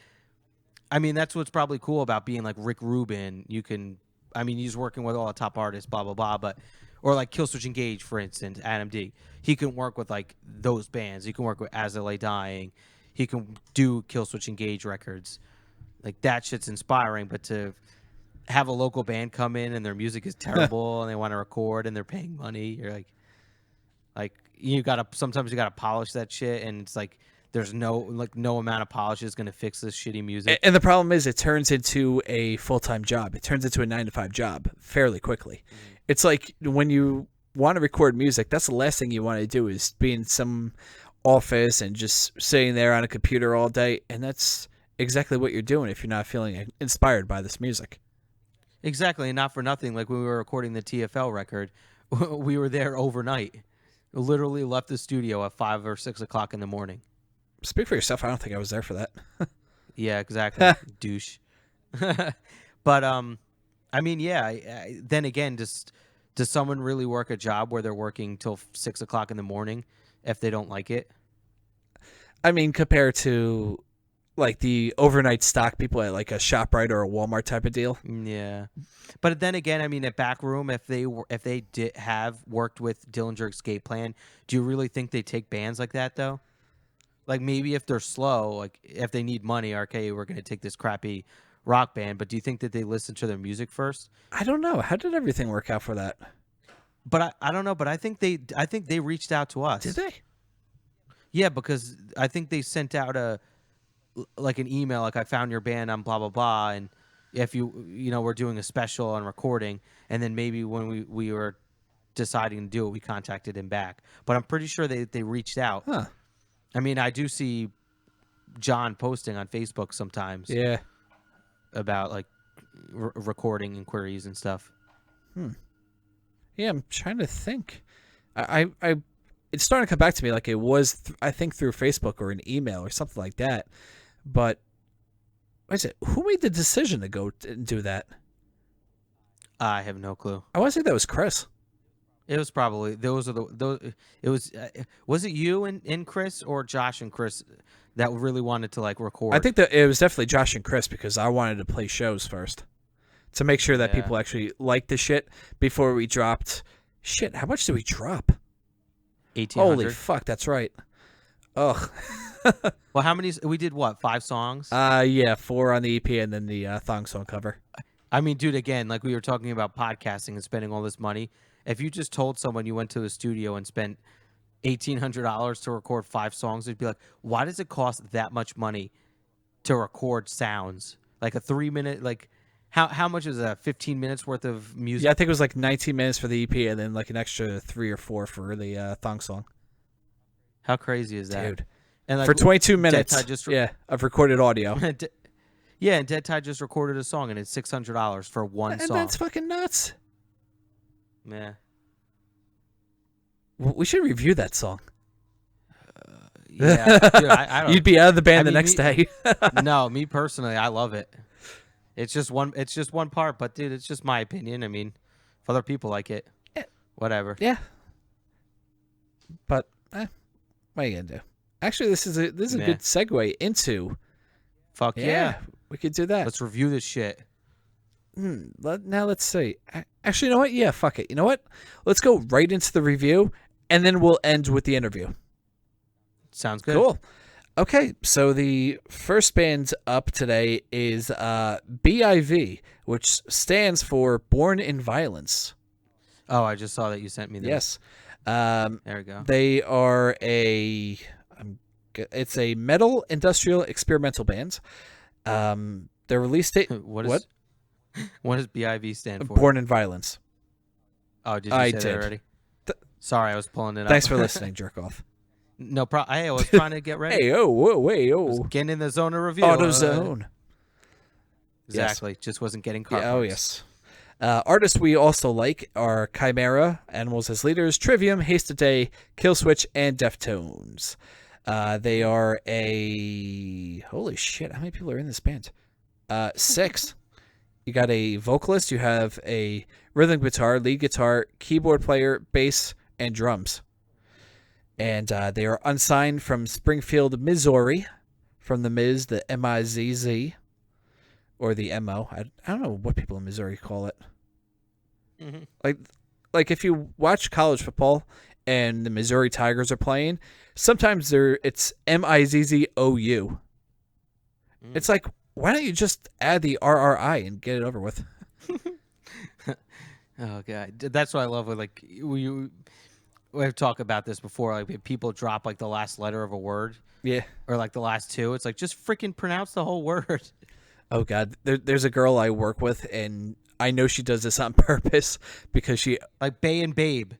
I mean, that's what's probably cool about being like Rick Rubin. He's working with all the top artists, blah, blah, blah. Or like Killswitch Engage, for instance, Adam D. He can work with like those bands. He can work with As I Lay Dying. He can do Killswitch Engage records. Like, that shit's inspiring. But to have a local band come in and their music is terrible and they want to record and they're paying money, you're like sometimes you gotta polish that shit, and it's like there's no amount of polish is gonna fix this shitty music. And the problem is it turns into a full-time job. It turns into a 9-to-5 job fairly quickly. It's like when you want to record music, that's the last thing you want to do is be in some office and just sitting there on a computer all day, and that's exactly what you're doing if you're not feeling inspired by this music. Exactly, and not for nothing. Like when we were recording the TFL record, we were there overnight. Literally left the studio at 5 or 6 o'clock in the morning. Speak for yourself. I don't think I was there for that. Yeah, exactly. Douche. But then again, does someone really work a job where they're working till 6 o'clock in the morning if they don't like it? I mean, compared to like the overnight stock people at like a ShopRite or a Walmart type of deal. Yeah, but then again, I mean, at Backroom, if they did have worked with Dillinger Escape Plan, do you really think they take bands like that though? Like maybe if they're slow, like if they need money, okay, we're gonna take this crappy rock band, but do you think that they listened to their music first? I don't know. How did everything work out for that? But I don't know. But I think they reached out to us. Did they? Yeah, because I think they sent out an email like, I found your band on blah blah blah, and if we're doing a special on recording, and then maybe when we were deciding to do it, we contacted him back. But I'm pretty sure they reached out. Huh. I mean, I do see John posting on Facebook sometimes. Yeah. About like recording inquiries and stuff. Yeah, I'm trying to think. I it's starting to come back to me like it was, I think, through Facebook or an email or something like that. But what is it? Who made the decision to go and do that? I have no clue. I want to say that was Chris. It was probably those. It was it you and Chris, or Josh and Chris that really wanted to like record? I think that it was definitely Josh and Chris, because I wanted to play shows first to make sure that people actually liked the shit before we dropped. Shit, how much did we drop? 1,800. Holy fuck, that's right. Ugh. Well, how many? We did what? 5 songs? Yeah, 4 on the EP and then the thong song cover. I mean, dude, again, like we were talking about podcasting and spending all this money. If you just told someone you went to the studio and spent $1,800 to record 5 songs, they'd be like, why does it cost that much money to record sounds? Like a 3-minute, like how much is that? 15 minutes worth of music? Yeah, I think it was like 19 minutes for the EP and then like an extra 3 or 4 for the thong song. How crazy is that? Dude. And like, for 22 minutes just of recorded audio. Yeah, and Dead Tide just recorded a song and it's $600 for one song. That's fucking nuts. Yeah. We should review that song. Yeah. Dude, I don't, you'd be out of the band the next day. No, me personally, I love it. It's just one part, but dude, it's just my opinion. I mean, if other people like it, whatever. Yeah. But what are you gonna do? Actually, this is a good segue into. Fuck yeah. We could do that. Let's review this shit. Now let's see. Actually, you know what? Yeah, fuck it. You know what? Let's go right into the review, and then we'll end with the interview. Sounds good. Cool. Okay, so the first band up today is BIV, which stands for Born in Violence. Oh, I just saw that you sent me this. Yes. There we go. They are it's a metal industrial experimental band. Their release date. What does BIV stand for? Born in Violence. Oh, did you say that already? Sorry, I was pulling it up. Thanks for listening, jerk off. No problem. Hey, I was trying to get ready. Hey, Getting in the zone of review. AutoZone. Exactly. Yes. Just wasn't getting caught. Yeah, oh, yes. Artists we also like are Chimera, Animals as Leaders, Trivium, Haste of Day, Killswitch, and Deftones. They are holy shit, how many people are in this band? 6. You got a vocalist, you have a rhythm guitar, lead guitar, keyboard player, bass, and drums. And they are unsigned from Springfield, Missouri, from the Miz, the MIZZ, or the MO. I don't know what people in Missouri call it. Mm-hmm. Like if you watch college football and the Missouri Tigers are playing, sometimes it's MIZZOU. It's like, why don't you just add the RRI and get it over with? Oh god, that's what I love with like we've talked about this before. Like if people drop like the last letter of a word, yeah, or like the last 2. It's like just freaking pronounce the whole word. Oh god, there's a girl I work with, and I know she does this on purpose because she like Bay and Babe.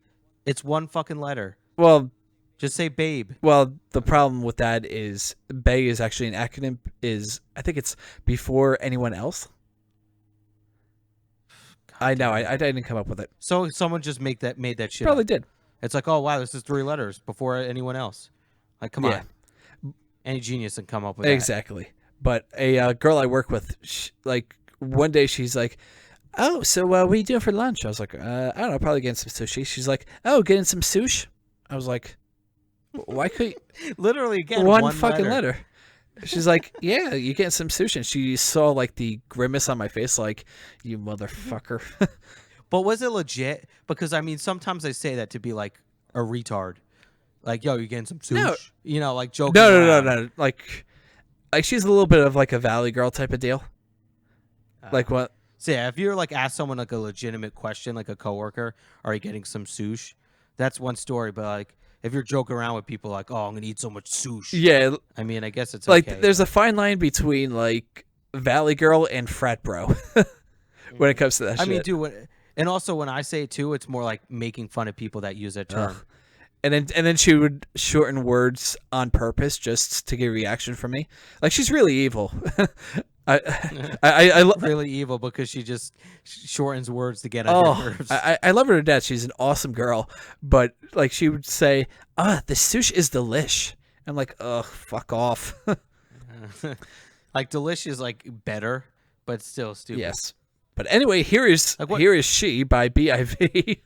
It's one fucking letter. Well, just say Babe. Well, the problem with that is Bay is actually an acronym. I think it's before anyone else. I know. I didn't come up with it. So someone just made that shit. Probably up. did. It's like, oh wow, this is 3 letters before anyone else. Like, come on, any genius can come up with exactly. That. But a girl I work with, like one day she's like, "Oh, so what are you doing for lunch?" I was like, "I don't know, probably getting some sushi." She's like, "Oh, getting some sushi." I was like, "Why could you?" Literally again one fucking letter. She's like, "Yeah, you getting some sushi?" And she saw like the grimace on my face, like, "You motherfucker." But was it legit? Because I mean, sometimes I say that to be like a retard, like, "Yo, you getting some sushi?" No. You know, like joking. No. Like she's a little bit of like a Valley Girl type of deal. Like what? So yeah, if you're like ask someone like a legitimate question, like a coworker, are you getting some sushi? That's one story. But like if you're joking around with people, like, oh, I'm gonna eat so much sushi. Yeah, I mean, I guess it's like okay, there's but- a fine line between like Valley Girl and frat bro when it comes to that I shit. mean, dude, and also when I say it too, it's more like making fun of people that use that term. Ugh. And then she would shorten words on purpose just to get a reaction from me. Like she's really evil. I Really evil because she just shortens words to get on your nerves. I love her to death. She's an awesome girl, but like she would say, the sushi is delish. I'm like, ugh, fuck off. Like delish is like better, but still stupid. Yes, but anyway, here is She by BIV.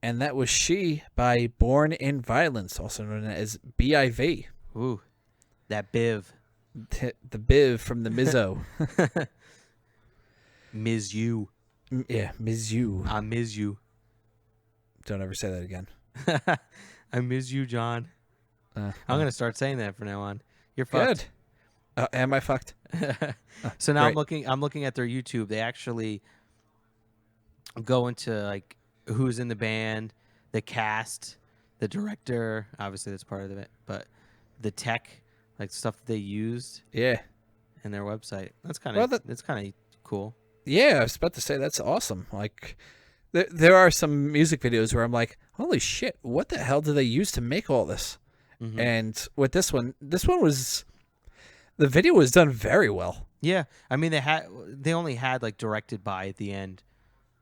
And that was She by Born in Violence, also known as BIV. Ooh, that Biv. The Biv from the Mizzo. Ms. You. Yeah, Ms. You. I miss you. Don't ever say that again. I miss you, John. I'm going to start saying that from now on. You're fucked. Good. Am I fucked? So now Great. I'm looking at their YouTube. They actually go into like who's in the band, the cast, the director. Obviously, that's part of it, but the tech, like stuff that they used Yeah. in their website. Well, That's kind of cool. yeah, I was about to say that's awesome. Like, there are some music videos where I'm like, holy shit, what the hell did they use to make all this? Mm-hmm. And with this one was the video was done very well. Yeah, I mean they only had like directed by at the end,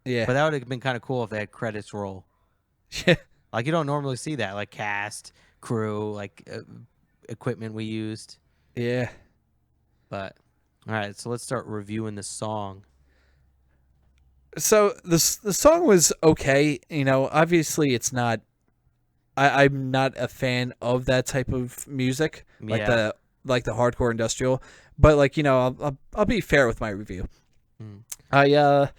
Yeah. but that would have been kind of cool if they had credits roll. Yeah. Like you don't normally see that, like cast, crew, like equipment we used. Yeah. But all right, so let's start reviewing the song. So the song was okay. You know, obviously it's not. I'm not a fan of that type of music, like Yeah. the hardcore industrial. But like I'll be fair with my review. Mm.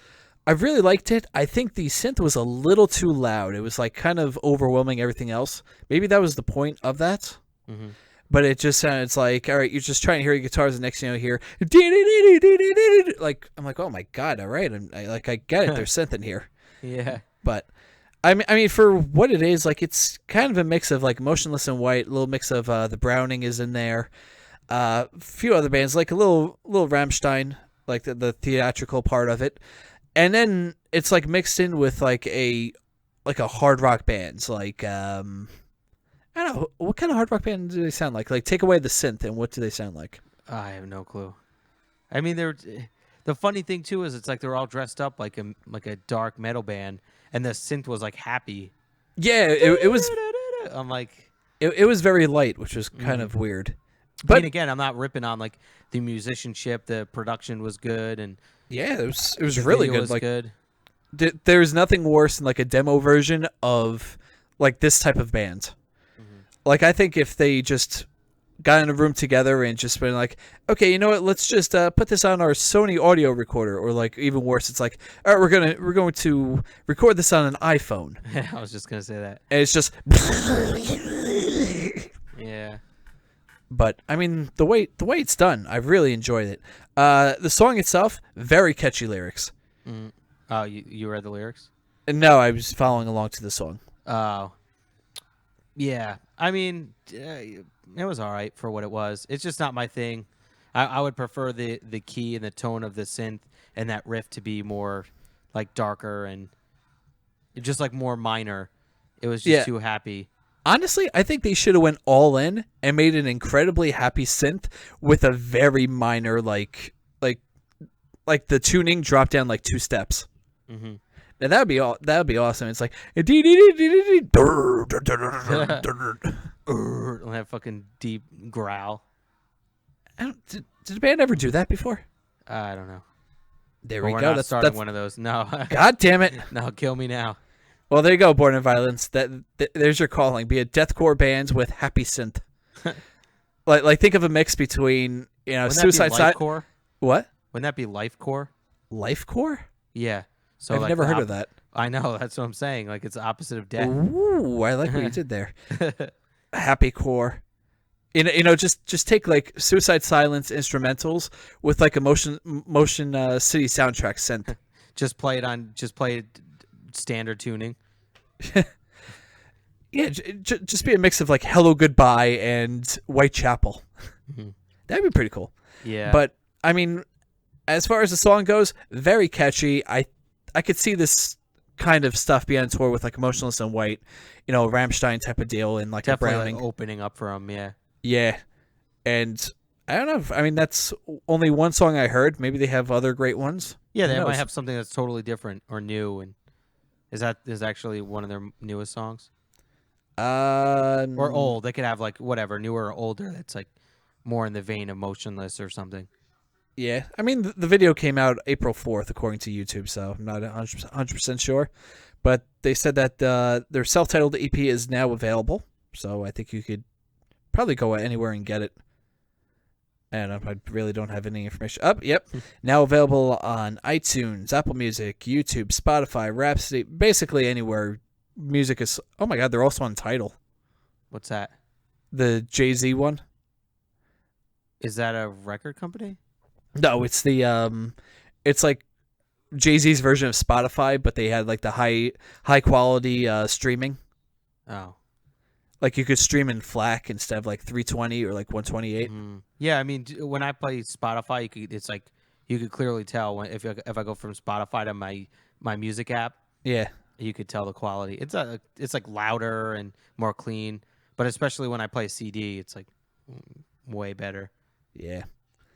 I really liked it. I think the synth was a little too loud. It was like kind of overwhelming everything else. Maybe that was the point of that. Mm-hmm. But it just sounds like, all right, you're just trying to hear your guitars, and next thing you know, hear, like, I'm like, oh my God, all right. I get it. There's synth in here. Yeah. But, I mean, for what it is, like, it's kind of a mix of, like, Motionless in White, a little mix of the Browning is in there. A few other bands, like a little Rammstein, like the theatrical part of it. And then it's, like, mixed in with, like a hard rock bands, like, I don't know. What kind of hard rock band do they sound like? Like, take away the synth, and what do they sound like? I have no clue. I mean, the funny thing too is it's like they're all dressed up like a dark metal band, and the synth was like happy. Yeah, it was. I'm like, It was very light, which was kind of weird. I But mean, again, I'm not ripping on like the musicianship. The production was good, and yeah, it was the really video good. was Like, good. there's nothing worse than like a demo version of like this type of band. Like, I think if they just got in a room together and just been like, okay, you know what, let's just put this on our Sony audio recorder, or like even worse, it's like, all right, we're going to record this on an iPhone. I was just gonna say that. And it's just Yeah. But I mean, the way it's done, I really enjoyed it. The song itself, very catchy lyrics. Mm. Oh, you read the lyrics? And no, I was following along to the song. Oh. Yeah. I mean, it was all right for what it was. It's just not my thing. I would prefer the key and the tone of the synth and that riff to be more like darker and just like more minor. It was just too happy. Honestly, I think they should have went all in and made an incredibly happy synth with a very minor like the tuning dropped down like 2 steps. Mm-hmm. And that'd be awesome. It's like That fucking deep growl. did the band ever do that before? I don't know. There But we we're go. not That's starting one of those. No. God damn it. No, kill me now. Well, there you go, Born in Violence. There's your calling. Be a deathcore band with happy synth. like think of a mix between Suicide Side. What? Wouldn't that be Lifecore? Lifecore? Yeah. So I've like never heard of that. I know. That's what I'm saying. Like it's the opposite of death. Ooh, I like what you did there. Happy core. Just take like Suicide Silence instrumentals with like a motion city soundtrack synth. Just play it standard tuning. Yeah, just be a mix of like Hello Goodbye and Whitechapel. Mm-hmm. That'd be pretty cool. Yeah. But I mean, as far as the song goes, very catchy. I could see this kind of stuff being on tour with like Motionless in White, Rammstein type of deal, and like definitely a Browning. like opening up for him. Yeah. Yeah, and I don't know. I mean, that's only one song I heard. Maybe they have other great ones. Yeah, Who they might knows? have something that's totally different or new. And is actually one of their newest songs or old? They could have like whatever newer or older. That's like more in the vein of Motionless or something. Yeah, I mean, the video came out April 4th, according to YouTube, so I'm not 100% sure. But they said that their self-titled EP is now available, so I think you could probably go anywhere and get it. I don't know, I really don't have any information. Yep. Now available on iTunes, Apple Music, YouTube, Spotify, Rhapsody, basically anywhere music is... Oh my God, they're also on Tidal. What's that? The Jay-Z one. Is that a record company? No, it's it's like Jay-Z's version of Spotify, but they had like the high quality streaming. Oh. Like you could stream in FLAC instead of like 320 or like 128. Yeah, I mean, when I play Spotify, it's like you could clearly tell if I go from Spotify to my music app. Yeah, you could tell the quality. It's like louder and more clean, but especially when I play CD, it's like way better. Yeah,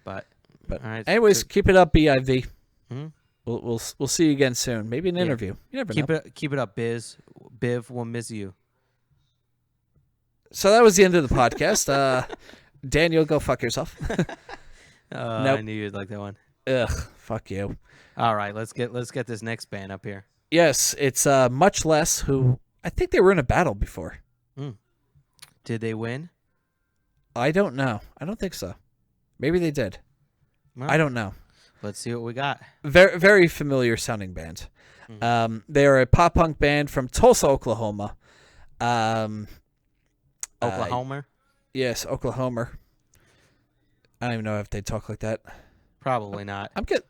but all right. so, Anyways, keep it up, BIV. Hmm? We'll see you again soon. Maybe an interview. You never know. Keep it up, Biz. Biv will miss you. So that was the end of the podcast. Daniel, go fuck yourself. Nope. Nope. I knew you'd like that one. Ugh, fuck you. All right, let's get this next band up here. Yes, it's Much Less, who I think they were in a battle before. Did they win? I don't know. I don't think so. Maybe they did. Well, I don't know. Let's see what we got. Very, very familiar sounding band. They are a pop punk band from Tulsa, Oklahoma. Oklahoma? Yes, Oklahoma. I don't even know if they talk like that. Probably not. I'm good.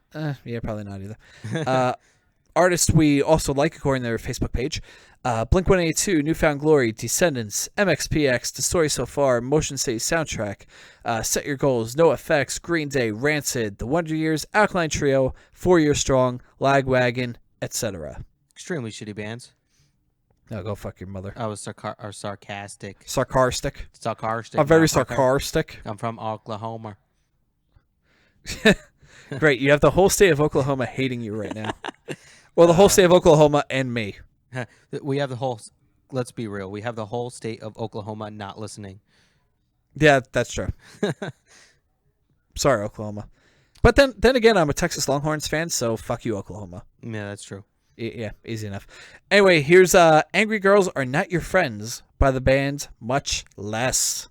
Yeah, probably not either. Artists we also like, according to their Facebook page: Blink-182, Newfound Glory, Descendants, MXPX, The Story So Far, Motion City Soundtrack, Set Your Goals, NoFX, Green Day, Rancid, The Wonder Years, Alkaline Trio, 4 Year Strong, Lagwagon, etc. Extremely shitty bands. No, go fuck your mother. I was sarcastic. Sarcastic. Sarcastic. I'm very sarcastic. I'm from Oklahoma. Great. You have the whole state of Oklahoma hating you right now. Well, the whole state of Oklahoma and me. We have the whole. Let's be real. We have the whole state of Oklahoma not listening. Yeah, that's true. Sorry, Oklahoma. But then again, I'm a Texas Longhorns fan, so fuck you, Oklahoma. Yeah, that's true. Yeah, easy enough. Anyway, here's Angry Girls Are Not Your Friends by the band Much Less.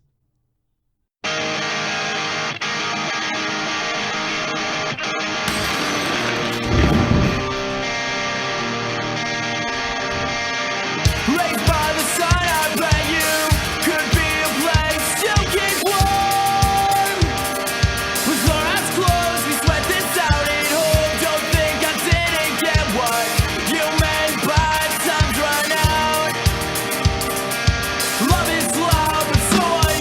Raised by the sun, I bet you could be a place to keep warm. With our eyes closed, we sweat this out at home. Don't think I didn't get what you meant, but time's run out. Love is loud, but so are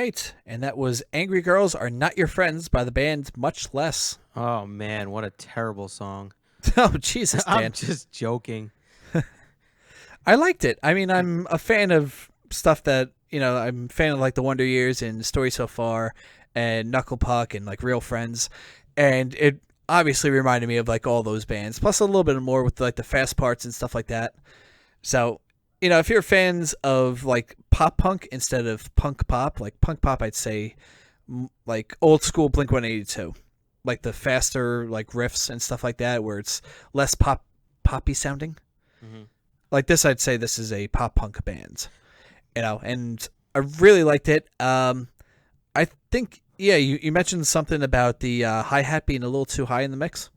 right. And that was Angry Girls Are Not Your Friends by the band Much Less. Oh man, what a terrible song. Oh, Jesus, Dan. I'm just joking. I liked it. I mean, I'm a fan of stuff that, I'm a fan of like the Wonder Years and Story So Far and Knuckle Puck and like Real Friends. And it obviously reminded me of like all those bands, plus a little bit more with like the fast parts and stuff like that. So, if you're fans of like pop punk instead of punk pop, like punk pop, I'd say like old school Blink-182, like the faster like riffs and stuff like that, where it's less poppy sounding. Mm-hmm. Like this, I'd say this is a pop punk band, and I really liked it. I think, yeah, you mentioned something about the hi-hat being a little too high in the mix.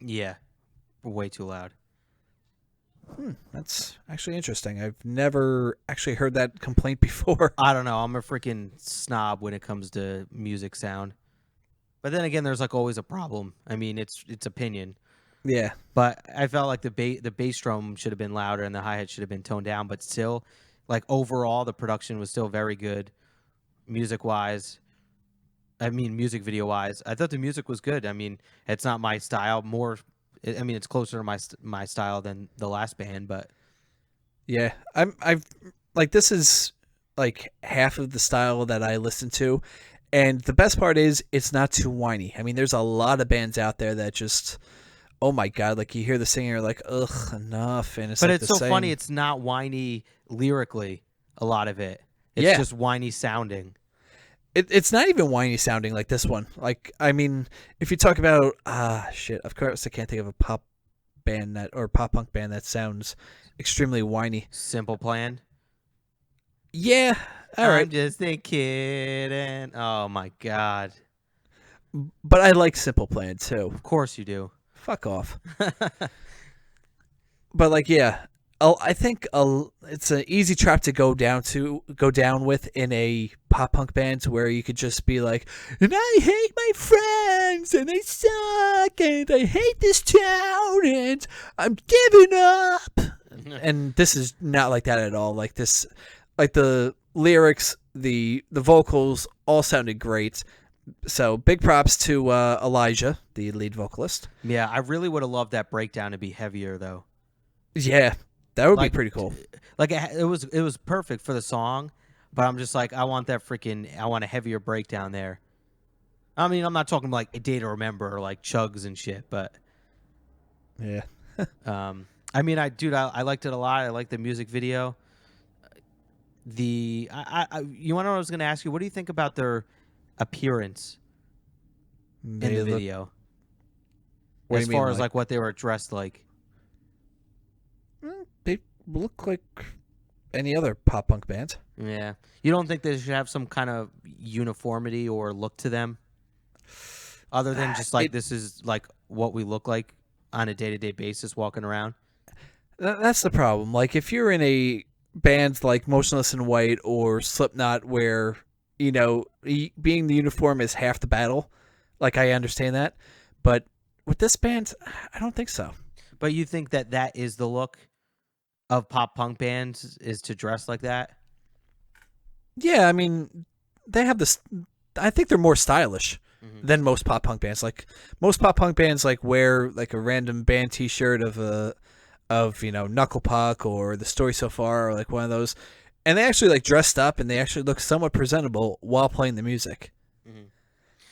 Yeah, way too loud. That's actually interesting. I've never actually heard that complaint before. I don't know. I'm a freaking snob when it comes to music sound. But then again, there's like always a problem. I mean, it's opinion. Yeah. But I felt like the bass drum should have been louder and the hi-hat should have been toned down. But still, like overall, the production was still very good, music-wise. I mean, music video-wise. I thought the music was good. I mean, it's not my style. It's closer to my style than the last band, but Yeah, I've like this is like half of the style that I listen to, and the best part is it's not too whiny. I mean, there's a lot of bands out there that just, oh my god, like you hear the singer, like ugh, enough, and it's but like it's the so same. funny. It's not whiny lyrically. A lot of it's just whiny sounding. It's not even whiny sounding like this one. Like, I mean, if you talk about shit, of course I can't think of a pop band or pop punk band that sounds extremely whiny. Simple Plan. Yeah, all right. I'm just a kid, and oh my god, But I like Simple Plan too. of course you do. Fuck off. But like, yeah, I think it's an easy trap to go down with in a pop punk band, where you could just be like, and I hate my friends, and they suck, and I hate this town, and I'm giving up. And this is not like that at all. Like this, like the lyrics, the vocals all sounded great. So big props to Elijah, the lead vocalist. Yeah, I really would have loved that breakdown to be heavier though. Yeah, that would Like, be pretty cool. Like it was perfect for the song, but I'm just like I want a heavier breakdown there. I mean, I'm not talking like A Day to Remember or like Chugs and shit, but Yeah. I mean, I liked it a lot. I liked the music video. You want to know what I was going to ask you? What do you think about their appearance in the video? What do As you mean, far as like- like what they were dressed like. They look like any other pop punk band. Yeah. You don't think they should have some kind of uniformity or look to them? Other than just like this is like what we look like on a day-to-day basis walking around? That's the problem. Like if you're in a band like Motionless in White or Slipknot, where being the uniform is half the battle, like I understand that, but with this band, I don't think so. But you think that is the look of pop punk bands, is to dress like that? Yeah, I mean, they have this. I think they're more stylish than most pop punk bands. Like most pop punk bands, like wear like a random band T-shirt of Knuckle Puck or The Story So Far, or like one of those, and they actually like dressed up and they actually look somewhat presentable while playing the music.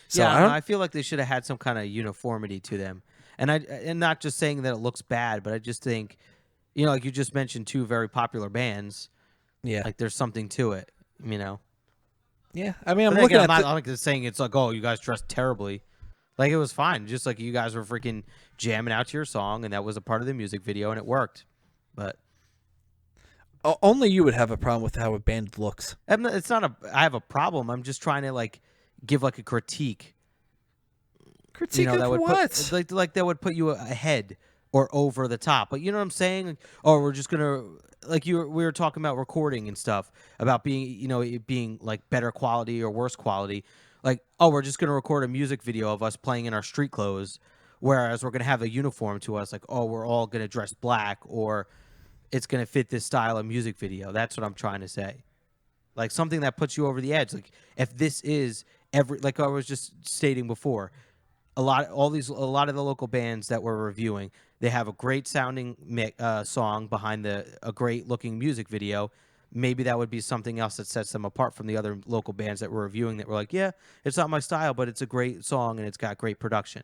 So Yeah, I feel like they should have had some kind of uniformity to them, and not just saying that it looks bad, but I just think, like you just mentioned, two very popular bands. Yeah, Like there's something to it, yeah. I mean, I'm But looking again, at. I'm not just saying it's like, oh, you guys dressed terribly. Like it was fine, just like you guys were freaking jamming out to your song, and that was a part of the music video, and it worked. But Only you would have a problem with how a band looks. it's not I have a problem. I'm just trying to like give like a critique. Critique that of would what? like that would put you ahead or over the top. But you know what I'm saying? Like, oh, we're just gonna we were talking about recording and stuff, about being it being like better quality or worse quality. Like, oh, we're just gonna record a music video of us playing in our street clothes, whereas we're gonna have a uniform to us. Like, oh, we're all gonna dress black, or it's gonna fit this style of music video. That's what I'm trying to say. like something that puts you over the edge. Like if this is like I was just stating before, a lot of the local bands that we're reviewing, they have a great sounding song behind a great looking music video. Maybe that would be something else that sets them apart from the other local bands that we're reviewing that we're like, yeah, it's not my style, but it's a great song and it's got great production.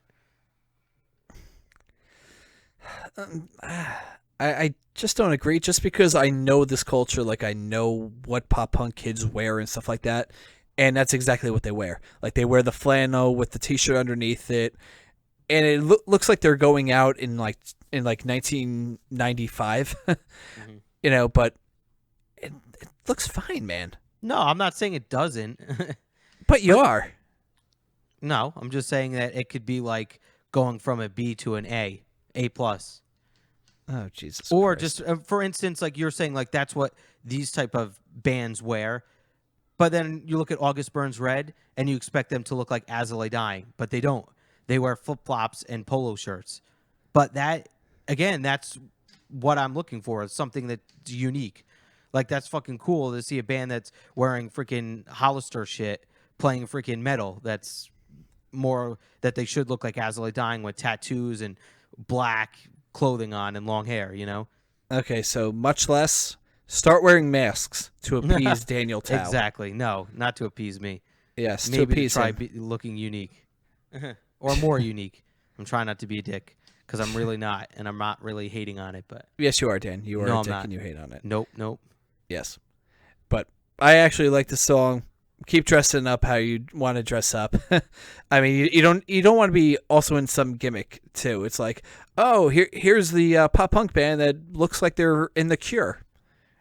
I just don't agree. Just because I know this culture, like I know what pop punk kids wear and stuff like that, and that's exactly what they wear. Like they wear the flannel with the t-shirt underneath it, and it looks like they're going out in like 1995, you know. But it looks fine, man. No, I'm not saying it doesn't. But you are. No, I'm just saying that it could be like going from a B to an A+. Oh, Jesus Or Christ. just, for instance, like you're saying, like that's what these type of bands wear. But then you look at August Burns Red, and you expect them to look like As I Lay Dying, but they don't. They wear flip-flops and polo shirts. But that, again, that's what I'm looking for, is something that's unique. Like, that's fucking cool to see a band that's wearing freaking Hollister shit playing freaking metal. That's more that they should look like As I Lay Dying with tattoos and black clothing on and long hair, you know? Okay, so much less start wearing masks to appease Daniel Tao. Exactly. No, not to appease me. Yes, Maybe to appease try him. looking unique. Or more unique. I'm trying not to be a dick, because I'm really not, and I'm not really hating on it, but... Yes, you are, Dan. You are No, a I'm dick not. and you hate on it. Nope. Yes. But I actually like the song. Keep dressing up how you want to dress up. I mean, you don't want to be also in some gimmick too. It's like, oh, here's the pop punk band that looks like they're in The Cure.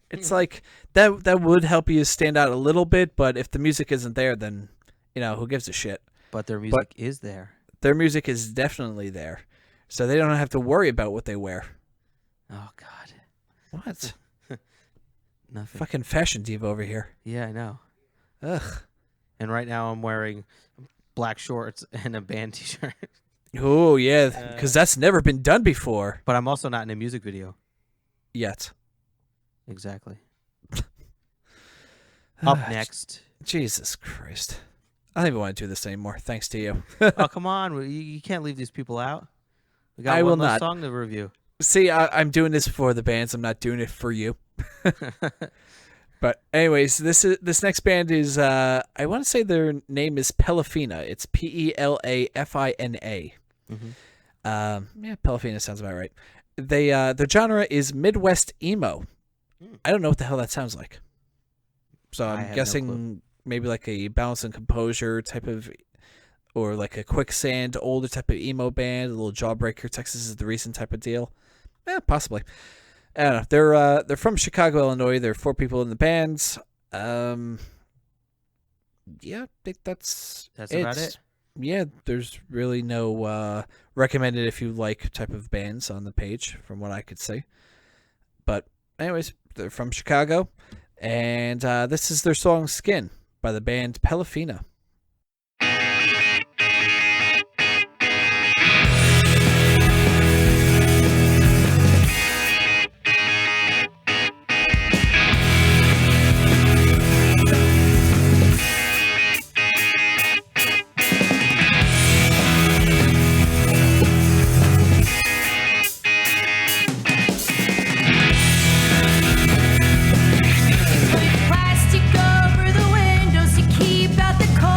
It's like that would help you stand out a little bit, but if the music isn't there, then who gives a shit? But their music is there. Their music is definitely there, so they don't have to worry about what they wear. Oh God. What? Nothing. Fucking fashion diva over here. Yeah, I know. Ugh. And right now I'm wearing black shorts and a band t-shirt. Oh yeah, because that's never been done before. But I'm also not in a music video. Yet. Exactly. Up next. Jesus Christ. I don't even want to do this anymore, thanks to you. Oh, come on. You can't leave these people out. We got I will one not. song to review. See, I'm doing this for the bands. I'm not doing it for you. But anyways, this next band is, I want to say their name is Pelafina. It's Pelafina. Yeah, Pelafina sounds about right. Their genre is Midwest emo. I don't know what the hell that sounds like. So I I'm have no guessing clue. maybe like a Balance and Composure type of, or like a Quicksand, older type of emo band, a little Jawbreaker, Texas is the recent type of deal. Possibly. I don't know. They're from Chicago, Illinois. There are 4 people in the band. Yeah, I think that's about it? Yeah, there's really no recommended if you like type of bands on the page from what I could see. But anyways, they're from Chicago, and this is their song Skin by the band Pelafina. Plastic over the windows to keep out the cold.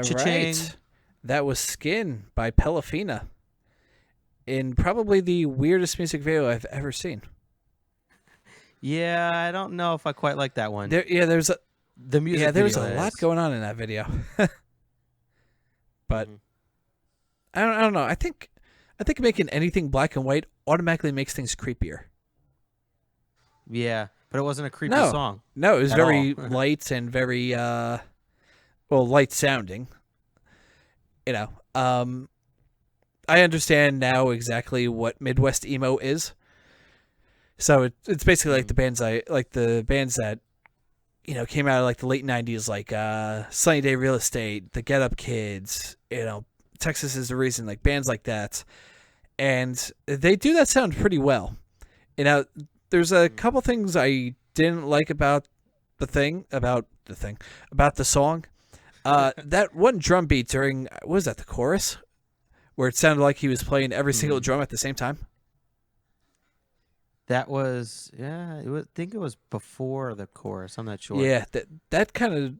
Cha-ching. right. That was Skin by Pelafina in probably the weirdest music video I've ever seen. Yeah, I don't know if I quite like that one. There's a The music there's video a lot is. going on in that video. But Mhm. I don't know. I think making anything black and white automatically makes things creepier. Yeah, but it wasn't a creepy No. song. No, it was At very all. light and very light sounding. You know, I understand now exactly what Midwest emo is. So it's basically like the bands that came out of like the late 90s, like Sunny Day Real Estate, the Get Up Kids, Texas Is the Reason, like bands like that. And they do that sound pretty well. There's a couple things I didn't like about the song. That one drum beat during, what was that, the chorus? Where it sounded like he was playing every single drum at the same time. That was I think it was before the chorus. I'm not sure. Yeah, that kind of,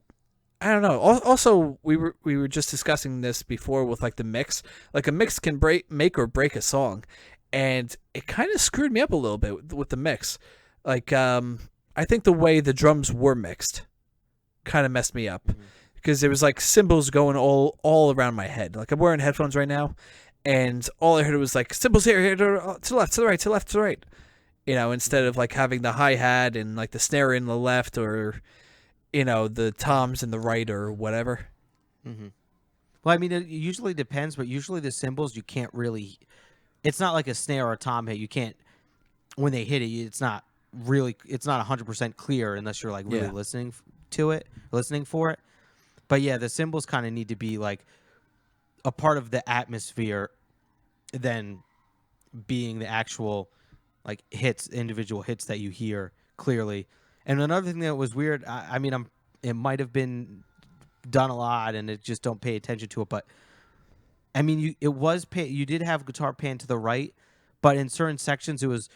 I don't know. Also, we were just discussing this before with like the mix. Like a mix can make or break a song, and it kind of screwed me up a little bit with the mix. Like I think the way the drums were mixed kind of messed me up because there was like cymbals going all around my head. Like I'm wearing headphones right now, and all I heard was like cymbals here to the left, to the right, to the left, to the right. Instead of like having the hi-hat and like the snare in the left or, the toms in the right or whatever. Mm-hmm. Well, I mean, it usually depends, but usually the cymbals you can't really. It's not like a snare or a tom hit. You can't when they hit it. It's not 100% clear unless you're like really listening for it. But yeah, the cymbals kind of need to be like a part of the atmosphere, than being the actual like individual hits that you hear clearly. And another thing that was weird, it might have been done a lot, and it just don't pay attention to it. But I mean, you did have guitar pan to the right, but in certain sections it was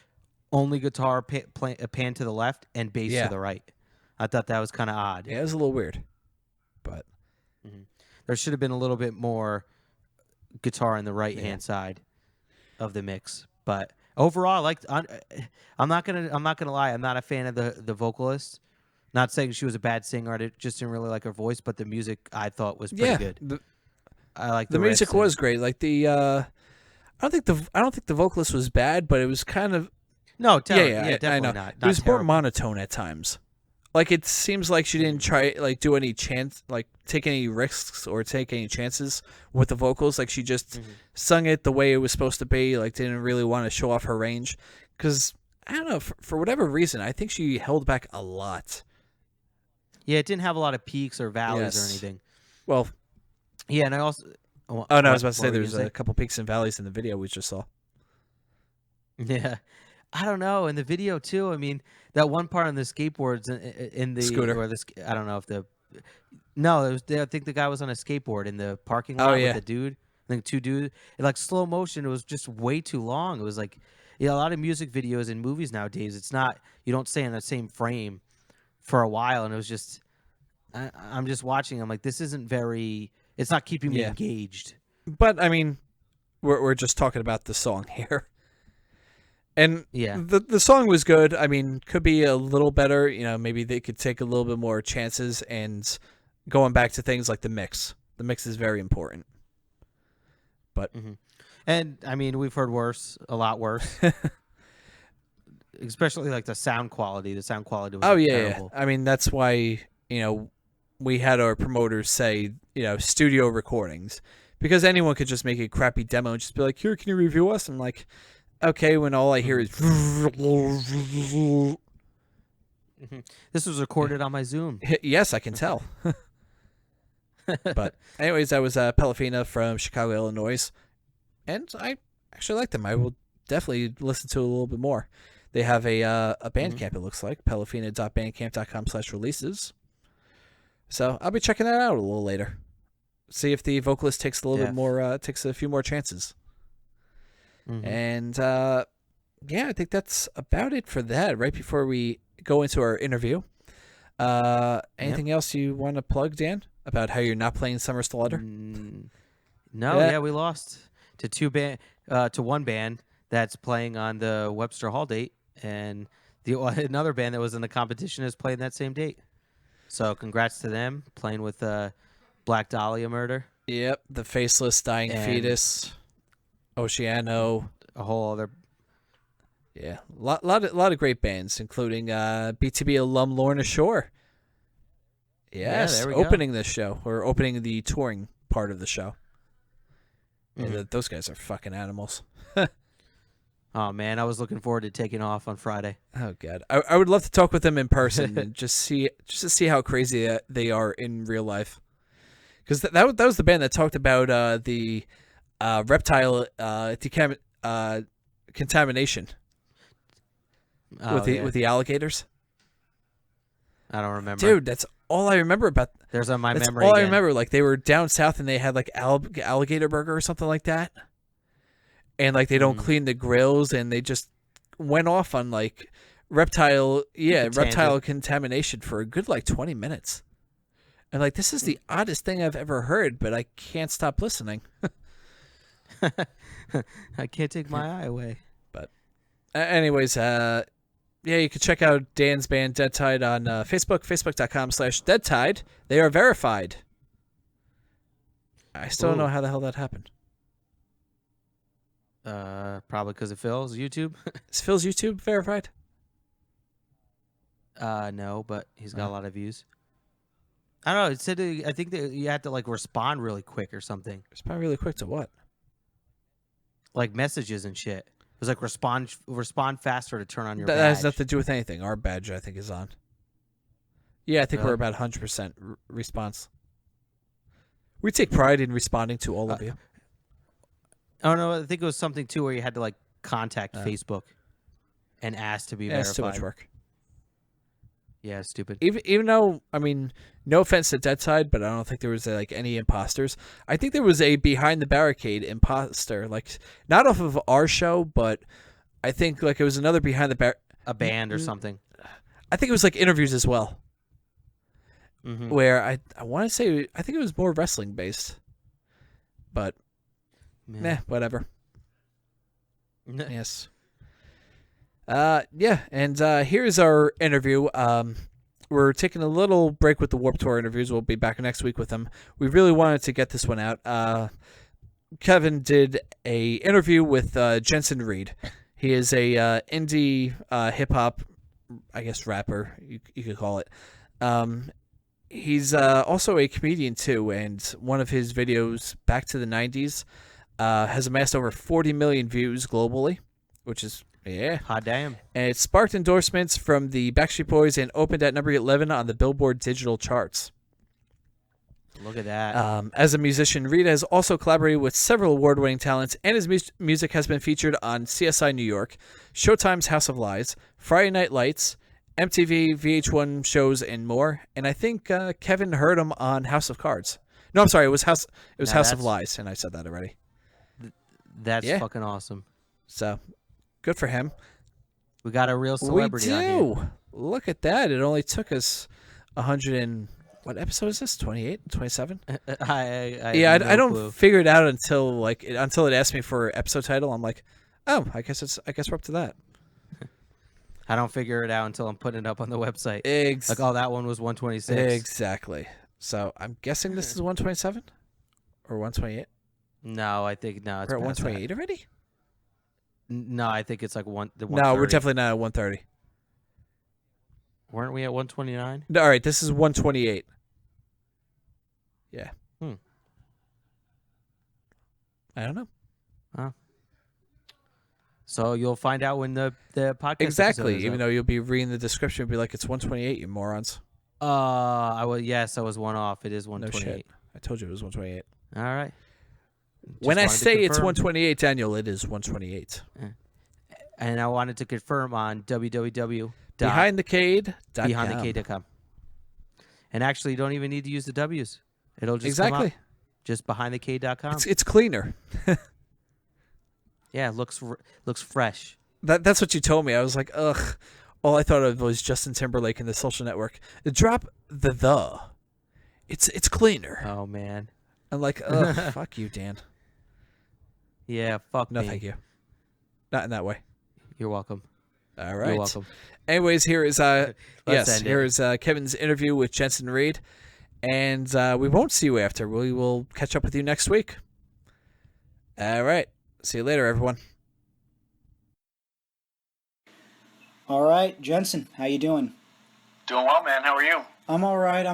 only guitar pan to the left and bass to the right. I thought that was kind of odd. Yeah, it was a little weird, but there should have been a little bit more guitar in the right hand side of the mix. But overall, I'm not gonna lie. I'm not a fan of the vocalist. Not saying she was a bad singer. I just didn't really like her voice, but the music I thought was pretty good. I like the music was great. Like I don't think the vocalist was bad, but it was kind of definitely I know. not. It was terrible. more monotone at times. Like it seems like she didn't try do any take any risks or take any chances with the vocals. Like she just sung it the way it was supposed to be. Like didn't really want to show off her range because I don't know for whatever reason I think she held back a lot. Yeah, it didn't have a lot of peaks or valleys or Yes. anything. Well, Yeah, and I also. no, I was about to say what were you there's gonna a couple peaks and valleys in the video we just saw. Yeah, I don't know. In the video too, I mean, that one part on the skateboards in the Scooter. or I don't know if no, I think the guy was on a skateboard in the parking lot yeah. with the dude. I think two dudes. In like slow motion, it was just way too long. It was like, a lot of music videos in movies nowadays, it's not, you don't stay in the same frame for a while, and it was just, I'm just watching. I'm like, this isn't very. It's not keeping me engaged. But I mean, we're just talking about the song here. And the song was good. I mean, could be a little better. Maybe they could take a little bit more chances and going back to things like the mix. The mix is very important. But and I mean, we've heard worse, a lot worse. Especially like the sound quality. The sound quality was terrible. I mean, that's why we had our promoters say studio recordings because anyone could just make a crappy demo and just be like, here, can you review us? I'm like, okay, when all I hear is This was recorded on my Zoom. yes, I can tell. But anyways, that was Pelafina from Chicago, Illinois, and I actually like them. I will definitely listen to it a little bit more. They have a Bandcamp, it looks like, pelafina.bandcamp.com/releases. So I'll be checking that out a little later. See if the vocalist takes a little bit more, takes a few more chances. And I think that's about it for that. Right before we go into our interview, anything else you want to plug, Dan? about how you're not playing Summer Slaughter? No, yeah, we lost to one band that's playing on the Webster Hall date, and another band that was in the competition is playing that same date. So congrats to them playing with Black Dahlia Murder. Yep, the Faceless Dying And- Fetus, Oceano. A whole other. Yeah, lot of great bands, including BTB alum Lorna Shore. Yes, there we go. opening this show, or opening the touring part of the show. Mhm. Yeah, those guys are fucking animals. Oh man, I was looking forward to taking off on Friday. Oh god, I would love to talk with them in person and just to see how crazy they are in real life. Because that was the band that talked about the reptile contamination Oh, with the alligators. I don't remember. Dude, that's all I remember about. There's on my That's memory. all I again. remember. Like they were down south and they had like alligator burger or something like that, and like they don't clean the grills and they just went off on like reptile contamination for a good like 20 minutes. And like this is the oddest thing I've ever heard, but I can't stop listening. I can't take my eye away. Anyways, yeah, you can check out Dan's band Dead Tide on Facebook, facebook.com/deadtide. They are verified. I still don't know how the hell that happened. Probably because of Phil's YouTube. Is Phil's YouTube verified? No, but he's got a lot of views. I don't know. It said I think that you had to like respond really quick or something, Respond really quick to what? like messages and shit. It was like respond faster to turn on your That badge. has nothing to do with anything. Our badge, I think, is on. Yeah, I think we're about 100% response. We take pride in responding to all of you. Oh no, I think it was something too where you had to like contact Facebook and ask to be Yeah, verified. it's too much work. Yeah, it's stupid. Even though, I mean, no offense to Dead Side, but I don't think there was like any imposters. I think there was a Behind the Barricade imposter, like not off of our show, but I think like it was another Behind the A band or something. I think it was like interviews as well, Mm-hmm. where I want to say I think it was more wrestling based, but whatever. Yes. Yeah, and here's our interview. We're taking a little break with the Warped Tour interviews. We'll be back next week with them. We really wanted to get this one out. Kevin did a interview with Jensen Reed. He is a indie hip hop, I guess rapper you could call it. He's also a comedian too, and one of his videos, Back to the 90s, has amassed over 40 million views globally, which is Hot damn. and it sparked endorsements from the Backstreet Boys and opened at number 11 on the Billboard digital charts. Look at that. As a musician, Reed has also collaborated with several award-winning talents, and his music has been featured on CSI New York, Showtime's House of Lies, Friday Night Lights, MTV, VH1 shows, and more. And I think Kevin heard him on House of Cards. No, I'm sorry, it was House of that's- Lies, and I said that already. That's yeah. fucking awesome. So, good for him. We got a real celebrity we on here. do. Look at that. It only took us 100 and... What episode is this? 28? 27? I Yeah, have I no don't clue. figure it out until it asked me for episode title. I'm like, oh, I guess we're up to that. I don't figure it out until I'm putting it up on the website. Like, oh, that one was 126. Exactly. So I'm guessing this is 127 or 128. No, I think no. It's We're at past that. 128 already. No, I think it's like No, we're 130. definitely not at 130. Weren't we at 129? No, all right, this is 128. Yeah. I don't know. So you'll find out when the podcast Exactly. episode is Even up. though you'll be reading the description, it'll be like it's 128. You morons. I was one off. It is No 128. shit. I told you it was 128. All right. When I wanted to say it's confirm. 128, Daniel, it is 128. And I wanted to confirm on BehindTheCade.com. BehindTheCade.com. And actually, you don't even need to use the W's. It'll just come Exactly. up. Just BehindTheCade.com. It's cleaner. Yeah, it looks fresh. That's what you told me. I was like, ugh. All I thought of was Justin Timberlake and The Social Network. Drop the. It's cleaner. Oh man. I'm like, oh, fuck you, Dan. Yeah, fuck No, me. thank you. Not in that way. You're welcome. All right. You're welcome. Anyways, here is end here it. is Kevin's interview with Jensen Reed, and we won't see you after. We will catch up with you next week. All right. See you later, everyone. All right, Jensen, how you doing? Doing well, man. How are you? I'm all right. I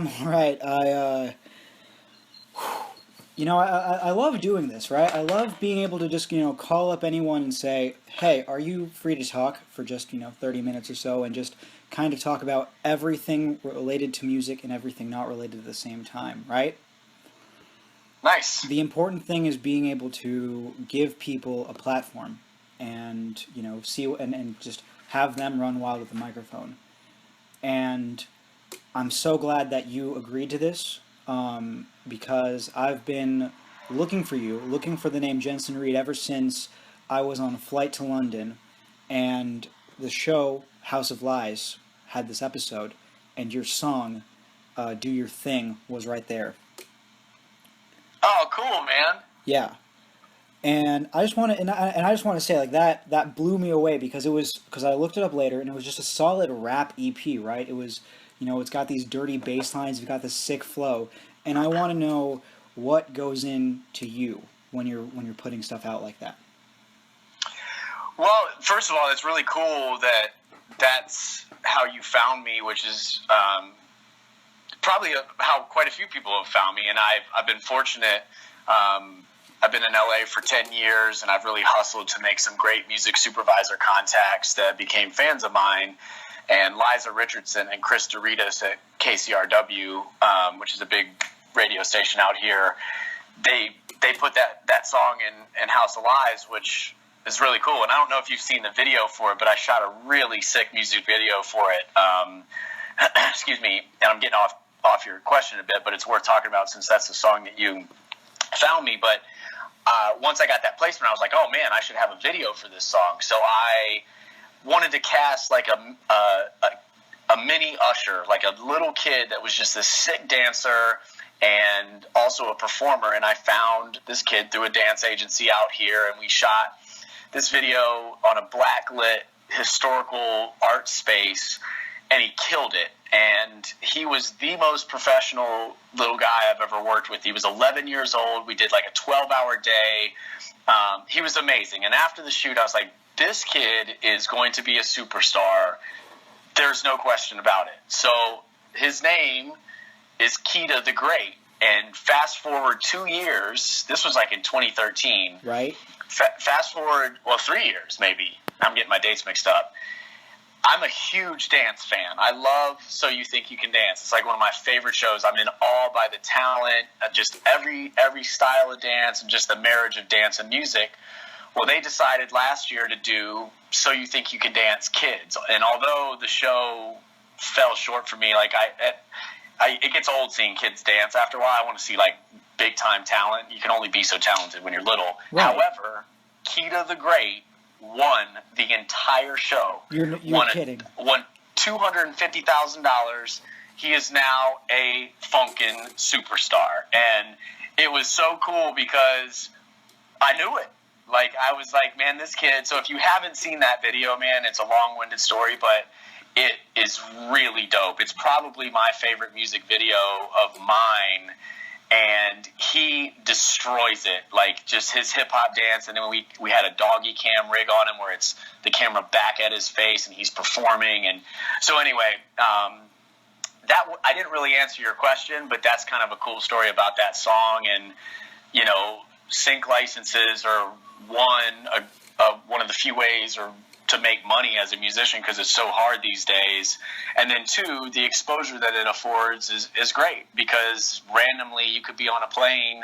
love doing this, right? I love being able to just, call up anyone and say, hey, are you free to talk for just, 30 minutes or so, and just kind of talk about everything related to music and everything not related at the same time, right? Nice. The important thing is being able to give people a platform and, see and just have them run wild with the microphone. And I'm so glad that you agreed to this, because I've been looking for the name Jensen Reed ever since I was on a flight to London, and the show House of Lies had this episode, and your song, Do Your Thing, was right there. Oh, cool, man. Yeah. And I just want to say, like, that blew me away, because I looked it up later, and it was just a solid rap EP, right? It was, it's got these dirty bass lines, it's got this sick flow, and I want to know what goes into you when you're putting stuff out like that. Well, first of all, it's really cool that that's how you found me, which is probably how quite a few people have found me, and I've been fortunate. I've been in LA for 10 years, and I've really hustled to make some great music supervisor contacts that became fans of mine. And Liza Richardson and Chris Doritas at KCRW, which is a big radio station out here, they put that song in House of Lies, which is really cool. And I don't know if you've seen the video for it, but I shot a really sick music video for it. Excuse me, and I'm getting off your question a bit, but it's worth talking about since that's the song that you found me. But once I got that placement, I was like, oh man, I should have a video for this song. So I wanted to cast like a mini Usher, like a little kid that was just this sick dancer and also a performer. And I found this kid through a dance agency out here, and we shot this video on a blacklit historical art space, and he killed it. And he was the most professional little guy I've ever worked with. He was 11 years old. We did like a 12-hour day. He was amazing. And after the shoot, I was like, this kid is going to be a superstar. There's no question about it. So his name is Keita the Great. And fast forward 2 years, this was like in 2013. Right. Fast forward, 3 years maybe. I'm getting my dates mixed up. I'm a huge dance fan. I love So You Think You Can Dance. It's like one of my favorite shows. I'm in awe by the talent, just every style of dance, and just the marriage of dance and music. Well, they decided last year to do So You Think You Can Dance Kids. And although the show fell short for me, like it gets old seeing kids dance. After a while, I want to see like big time talent. You can only be so talented when you're little. Right. However, Keita the Great won the entire show. You're kidding. Won $250,000. He is now a funkin' superstar. And it was so cool because I knew it. Like, I was like, man, this kid. So if you haven't seen that video, man, it's a long-winded story, but it is really dope. It's probably my favorite music video of mine. And he destroys it, like just his hip hop dance. And then we had a doggy cam rig on him where it's the camera back at his face and he's performing. And so anyway, that I didn't really answer your question, but that's kind of a cool story about that song. And sync licenses are one of the few ways to make money as a musician, because it's so hard these days. And then two, the exposure that it affords is great, because randomly you could be on a plane,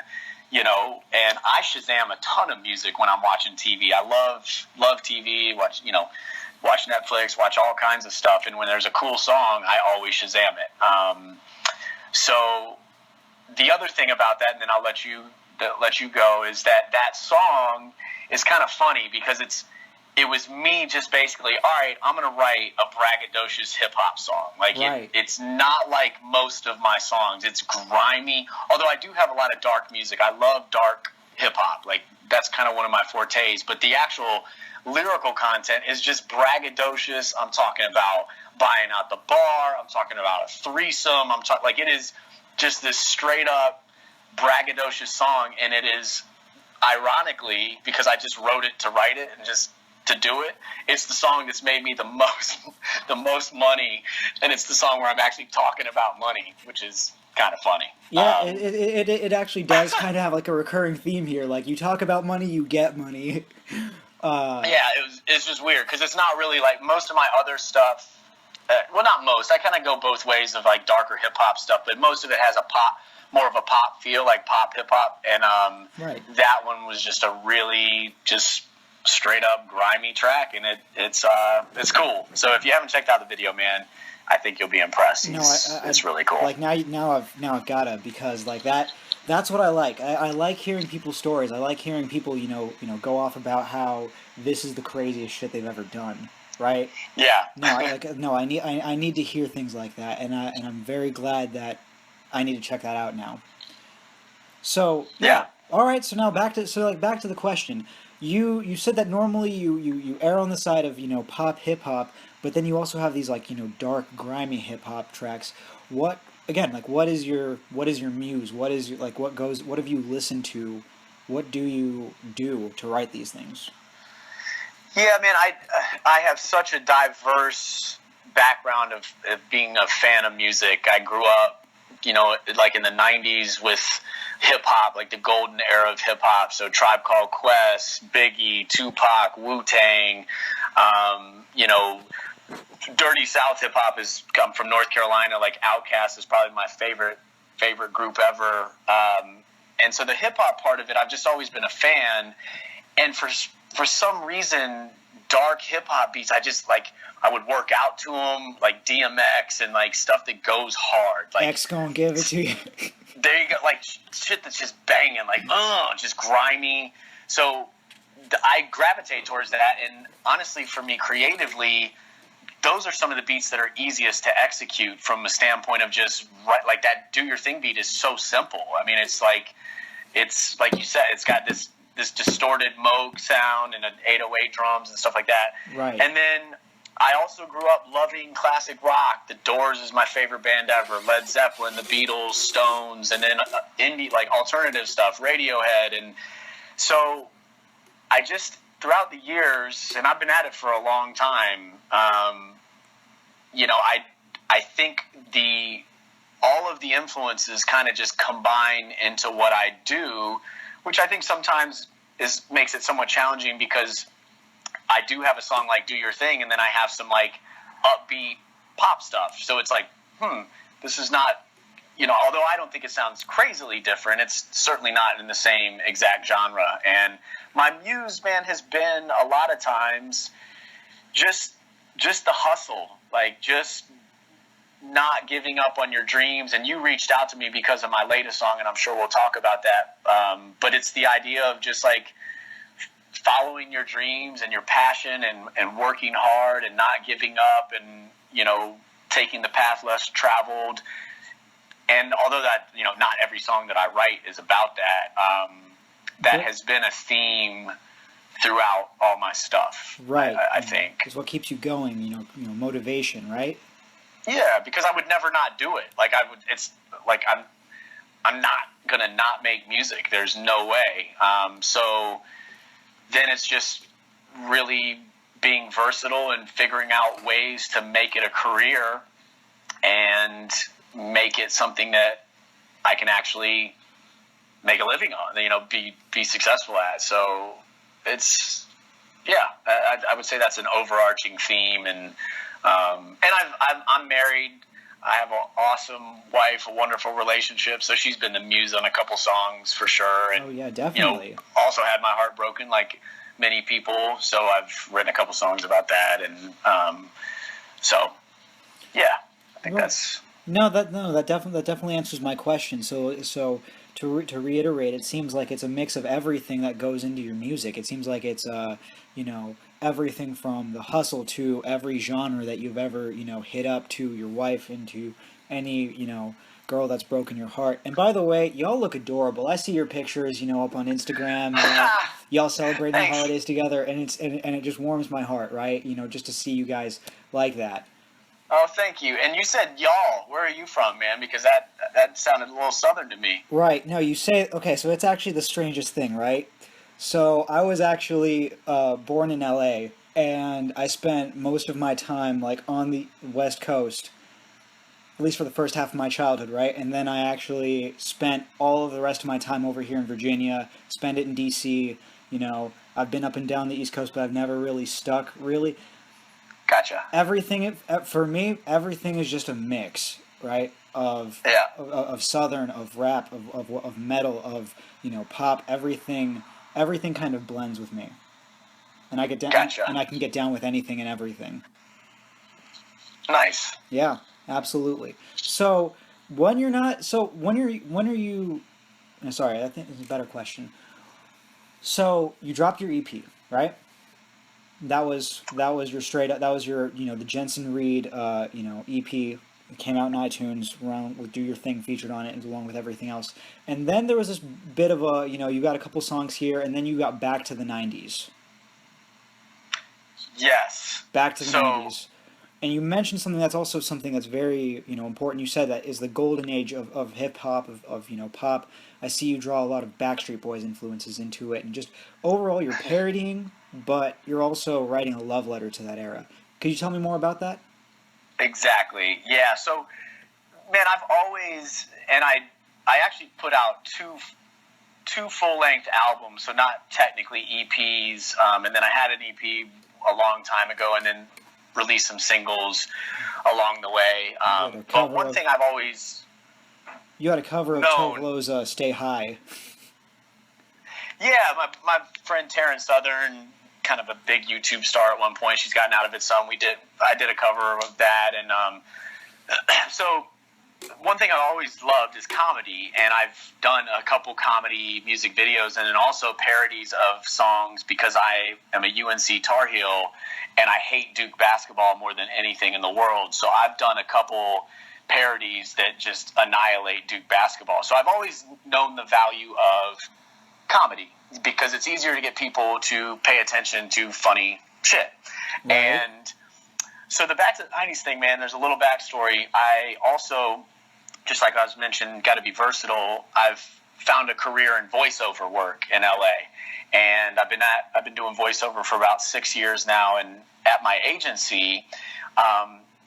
and I Shazam a ton of music when I'm watching TV. I love TV, watch Netflix, watch all kinds of stuff. And when there's a cool song, I always Shazam it. So the other thing about that, and then I'll let you go, is that song is kind of funny because it was me just basically, all right, I'm going to write a braggadocious hip-hop song. Like, Right. it's not like most of my songs. It's grimy, although I do have a lot of dark music. I love dark hip-hop. Like, that's kind of one of my fortes. But the actual lyrical content is just braggadocious. I'm talking about buying out the bar. I'm talking about a threesome. Like, it is just this straight-up braggadocious song, and it is, ironically, because I just wrote it to write it and just to do it, it's the song that's made me the most money, and it's the song where I'm actually talking about money, which is kind of funny. Yeah, it actually does kind of have like a recurring theme here. Like, you talk about money, you get money. Yeah, it's just weird because it's not really like most of my other stuff. Well, not most. I kind of go both ways of like darker hip hop stuff, but most of it has more of a pop feel, like pop hip hop, and Right. that one was just a really just straight up grimy track, and it's cool. So if you haven't checked out the video, man, I think you'll be impressed. It's really cool. Like now I've gotta, because like that's what I like. I like hearing people's stories. I like hearing people go off about how this is the craziest shit they've ever done. Right? Yeah. I need to hear things like that, and I'm very glad that I need to check that out now. So Yeah. All right. So now back to the question. You said that normally you err on the side of pop hip hop, but then you also have these like dark grimy hip hop tracks. What is your muse? What have you listened to? What do you do to write these things? Yeah, man, I have such a diverse background of being a fan of music. I grew up, like in the 90s with hip-hop, like the golden era of hip-hop. So Tribe Called Quest, Biggie, Tupac, Wu-Tang, Dirty South hip-hop I'm from North Carolina. Like Outkast is probably my favorite group ever. And so the hip-hop part of it, I've just always been a fan. And for some reason, dark hip hop beats, I would work out to them, like DMX and like stuff that goes hard. Like X gonna give it to you. There you go, like shit that's just banging, like just grimy. So I gravitate towards that, and honestly, for me creatively, those are some of the beats that are easiest to execute from a standpoint of just like that "Do Your Thing" beat is so simple. I mean, it's like you said, it's got this distorted Moog sound and an 808 drums and stuff like that. Right. And then I also grew up loving classic rock. The Doors is my favorite band ever. Led Zeppelin, the Beatles, Stones, and then indie, like alternative stuff, Radiohead. And so I just, throughout the years, and I've been at it for a long time, I think all of the influences kind of just combine into what I do, which I think sometimes makes it somewhat challenging because I do have a song like "Do Your Thing," and then I have some like upbeat pop stuff. So it's like, this is not, although I don't think it sounds crazily different, it's certainly not in the same exact genre. And my muse, man, has been a lot of times just the hustle, like just not giving up on your dreams. And you reached out to me because of my latest song, and I'm sure we'll talk about that. But it's the idea of just like following your dreams and your passion and working hard and not giving up and, taking the path less traveled. And although that, not every song that I write is about that, that has been a theme throughout all my stuff. Right. I think. It's what keeps you going, motivation, right? Yeah, because I would never not do it. Like it's like I'm not gonna not make music. There's no way. So then it's just really being versatile and figuring out ways to make it a career and make it something that I can actually make a living on. Be successful at. So it's I would say that's an overarching theme. And I'm married. I have an awesome wife, a wonderful relationship. So she's been the muse on a couple songs for sure. And, oh yeah, definitely. Also had my heart broken like many people. So I've written a couple songs about that. And so, yeah, I think that's. No, that definitely answers my question. So to reiterate, it seems like it's a mix of everything that goes into your music. It seems like it's everything from the hustle to every genre that you've ever hit up, to your wife, and to any girl that's broken your heart. And by the way, y'all look adorable. I see your pictures up on Instagram. Y'all celebrating the holidays together, and it just warms my heart, right? Just to see you guys like that. Oh, thank you. And you said y'all. Where are you from, man? Because that sounded a little southern to me. Right. No, you say, okay, so it's actually the strangest thing, right? So I was actually born in LA, and I spent most of my time on the West Coast, at least for the first half of my childhood, right? And then I actually spent all of the rest of my time over here in Virginia, spent it in DC. I've been up and down the East Coast, but I've never really stuck, really. Gotcha. For me, everything is just a mix, right? Of Southern, of rap, of metal, of pop. Everything kind of blends with me, and I get down, and I can get down with anything and everything. Nice. Yeah, absolutely. So when are you? Sorry, I think this is a better question. So you dropped your EP, right? That was your straight up. That was your the Jensen Reed EP. It came out in iTunes around with "Do Your Thing" featured on it, along with everything else. And then there was this bit of a you got a couple songs here, and then you got back to the '90s. Yes. Back to the '90s. And you mentioned something that's very important. You said that is the golden age of hip hop, of pop. I see you draw a lot of Backstreet Boys influences into it, and just overall you're parodying, but you're also writing a love letter to that era. Could you tell me more about that? Exactly. Yeah. So, man, I've always, and I actually put out two full-length albums, so not technically EPs, and then I had an EP a long time ago, and then released some singles along the way. But one thing I've always... You had a cover of Tolo's "Stay High." Yeah, my friend Taryn Southern, kind of a big YouTube star at one point. She's gotten out of it some. I did a cover of that, and so one thing I've always loved is comedy, and I've done a couple comedy music videos and then also parodies of songs because I am a UNC Tar Heel, and I hate Duke basketball more than anything in the world. So I've done a couple parodies that just annihilate Duke basketball. So I've always known the value of comedy because it's easier to get people to pay attention to funny shit. Right. And so the back to the 90s thing, man, there's a little backstory. I also, just like I was mentioning, got to be versatile. I've found a career in voiceover work in LA, and I've been doing voiceover for about 6 years now. And at my agency,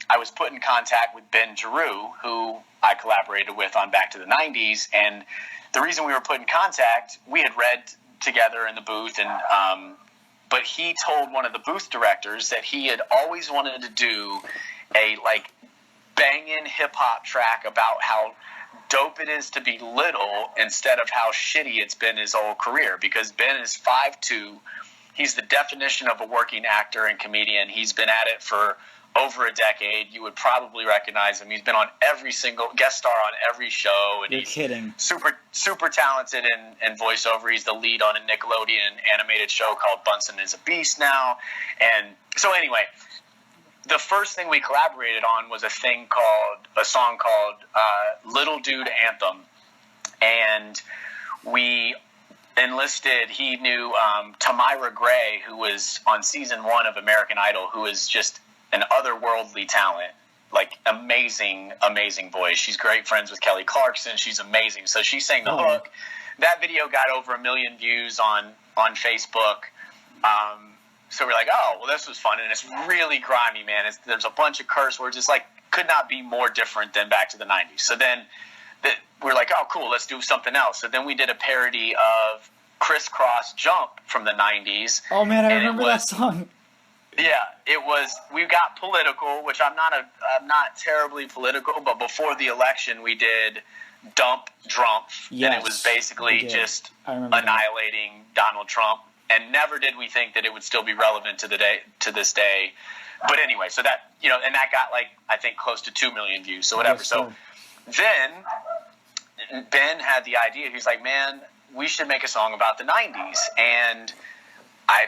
I was put in contact with Ben Giroux, who I collaborated with on Back to the 90s. And the reason we were put in contact, we had read together in the booth, and but he told one of the booth directors that he had always wanted to do a banging hip hop track about how dope it is to be little instead of how shitty it's been his whole career, because Ben is 5'2". He's the definition of a working actor and comedian. He's been at it for over a decade. You would probably recognize him. He's been on every single guest star on every show, and You're kidding. super talented in voiceover. He's the lead on a Nickelodeon animated show called Bunsen is a Beast now. And so anyway, the first thing we collaborated on was a song called Little Dude Anthem. And we enlisted, he knew Tamira Gray, who was on season 1 of American Idol, who is just an otherworldly talent, amazing voice. She's great friends with Kelly Clarkson. She's amazing. So she sang the hook. That video got over 1 million views on Facebook. So we're like, oh, well, this was fun. And it's really grimy, man. There's a bunch of curse words. It's could not be more different than Back to the 90s. So then we're like, oh, cool, let's do something else. So then we did a parody of Crisscross Jump from the 90s. Oh, man, I remember that song. Yeah, it was. We got political, which I'm not terribly political, but before the election, we did Dump Drumpf, yes, and it was basically just annihilating Donald Trump. And never did we think that it would still be relevant to this day. But anyway, so that and that got I think close to 2 million views. So whatever. Yes, so then Ben had the idea. He was like, man, we should make a song about the 90s. And I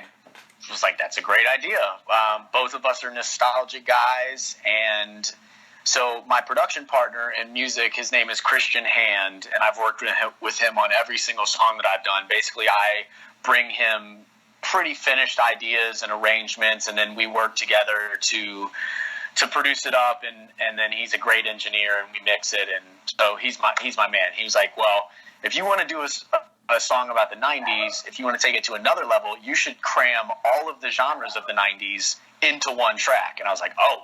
was like, that's a great idea. Both of us are nostalgic guys. And so my production partner in music, his name is Christian Hand, and I've worked with him on every single song that I've done. Basically, I bring him pretty finished ideas and arrangements, and then we work together to produce it up, and then he's a great engineer, and we mix it, and so he's my man. He was like, well, if you want to do a song about the 90s, if you want to take it to another level, you should cram all of the genres of the 90s into one track. And I was like, oh,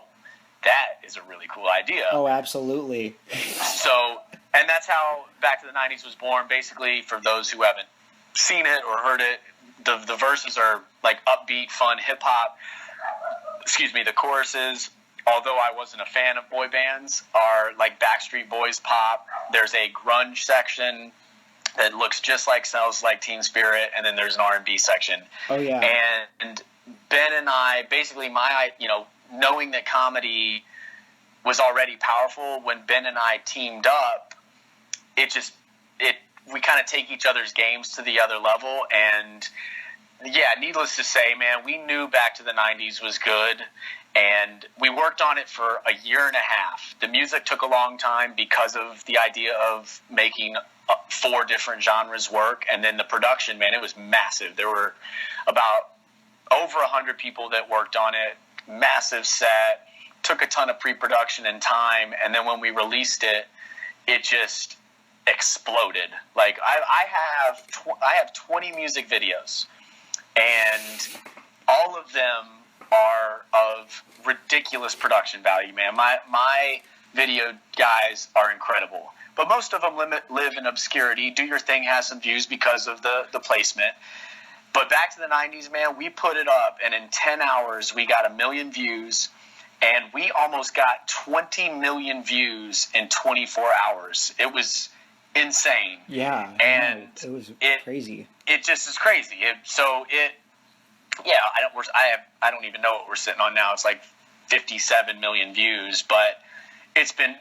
that is a really cool idea. Oh, absolutely. So, and that's how Back to the 90s was born. Basically, for those who haven't seen it or heard it, the verses are like upbeat, fun hip-hop. Excuse me, the choruses, although I wasn't a fan of boy bands, are like Backstreet Boys pop. There's a grunge section that looks just like Smells Like Teen Spirit, and then there's an R&B section. Oh, yeah. And Ben and I, basically knowing that comedy was already powerful, when Ben and I teamed up, we kind of take each other's games to the other level. And yeah, needless to say, man, we knew Back to the 90s was good, and we worked on it for a year and a half. The music took a long time because of the idea of making 4 different genres work, and then the production, man, it was massive. There were about over 100 people that worked on it, massive set, took a ton of pre-production and time, and then when we released it, it just exploded. Like I have 20 music videos, and all of them are of ridiculous production value, man. My video guys are incredible, but most of them live in obscurity. Do Your Thing has some views because of the placement. But Back to the 90s, man, we put it up, and in 10 hours, we got 1 million views, and we almost got 20 million views in 24 hours. It was insane. Yeah. And it was crazy. It just is crazy. I don't even know what we're sitting on now. It's like 57 million views, but it's been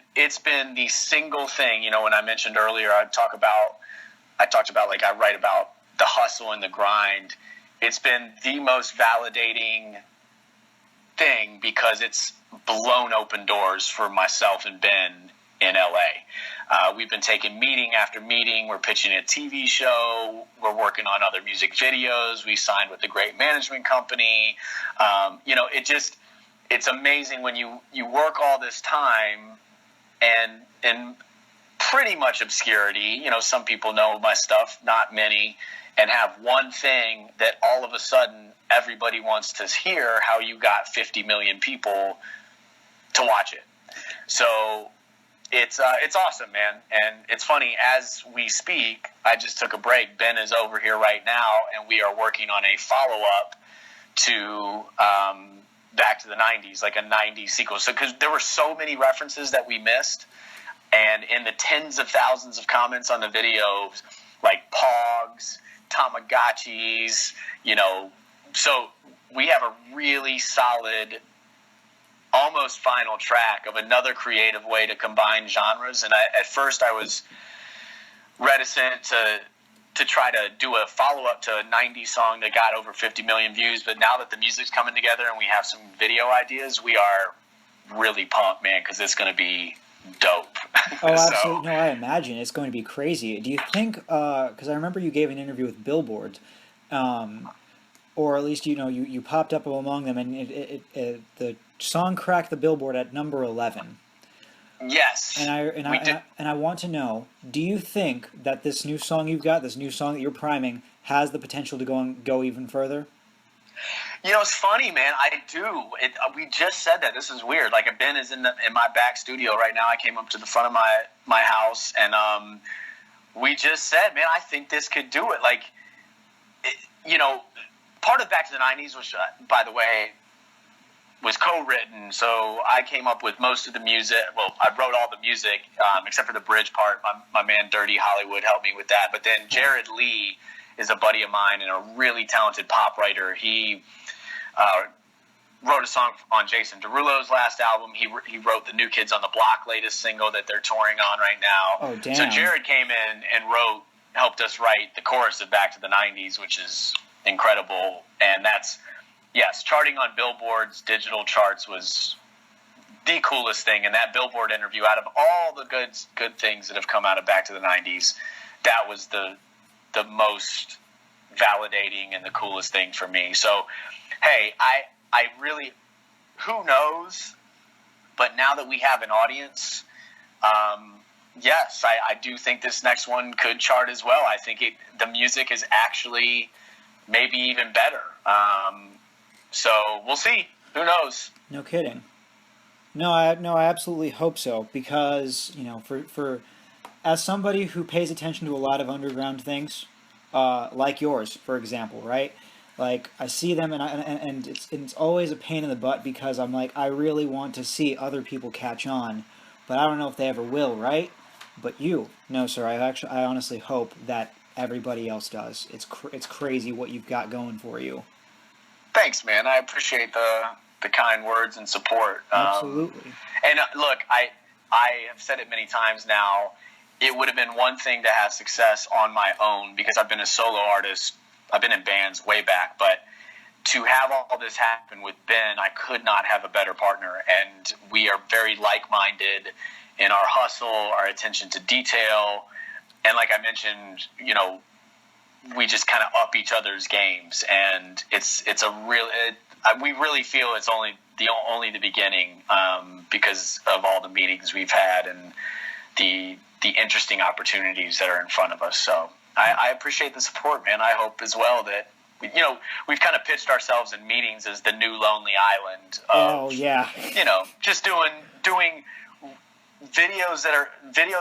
the single thing, when I mentioned earlier, I talked about like I write about the hustle and the grind. It's been the most validating thing because it's blown open doors for myself and Ben in LA. We've been taking meeting after meeting. We're pitching a TV show. We're working on other music videos. We signed with a great management company. It's amazing when you work all this time and pretty much obscurity. Some people know my stuff, not many, and have one thing that all of a sudden everybody wants to hear, how you got 50 million people to watch it. So it's awesome, man. And it's funny, as we speak, I just took a break. Ben is over here right now, and we are working on a follow-up to Back to the 90s, like a 90s sequel. So because there were so many references that we missed, and in the tens of thousands of comments on the videos, like Pogs, Tamagotchis, so we have a really solid, almost final track of another creative way to combine genres. And at first I was reticent to try to do a follow-up to a 90s song that got over 50 million views, but now that the music's coming together and we have some video ideas, we are really pumped, man, because it's going to be dope. Oh, absolutely. No, I imagine it's going to be crazy. Do you think, because I remember you gave an interview with Billboard, or at least, you popped up among them, and the song cracked the Billboard at number 11. Yes. And I want to know, do you think that this new song you've got, this new song that you're priming, has the potential to go even further? It's funny, man. I do. We just said that. This is weird. Like, Ben is in my back studio right now. I came up to the front of my house, and we just said, man, I think this could do it. Like, part of Back to the 90s, which, by the way, was co-written, so I came up with most of the music. Well, I wrote all the music, except for the bridge part. My man Dirty Hollywood helped me with that. But then Jared Lee is a buddy of mine and a really talented pop writer. He wrote a song on Jason Derulo's last album. He wrote the New Kids on the Block latest single that they're touring on right now. Oh, damn. So Jared came in and helped us write the chorus of Back to the 90s, which is incredible. And that's, yes, charting on Billboard's digital charts was the coolest thing. And that Billboard interview, out of all the good things that have come out of Back to the 90s, that was the most validating and the coolest thing for me. So, hey, I really, who knows? But now that we have an audience, yes, I do think this next one could chart as well. I think the music is actually maybe even better. So we'll see. Who knows? No kidding. No, I absolutely hope so, because, you know, for as somebody who pays attention to a lot of underground things, like yours, for example, right? Like, I see them, and it's always a pain in the butt, because I'm like, I really want to see other people catch on, but I don't know if they ever will, right? But no, sir, I honestly hope that everybody else does. It's crazy what you've got going for you. Thanks, man. I appreciate the kind words and support. Absolutely. And look, I have said it many times now. It would have been one thing to have success on my own, because I've been a solo artist. I've been in bands way back, but to have all this happen with Ben, I could not have a better partner. And we are very like-minded in our hustle, our attention to detail. And like I mentioned, you know, we just kind of up each other's games. And we really feel it's only the beginning, because of all the meetings we've had and the interesting opportunities that are in front of us. So I appreciate the support, man. I hope as well that, you know, we've kind of pitched ourselves in meetings as the new Lonely Island. Oh, yeah. You know, just doing videos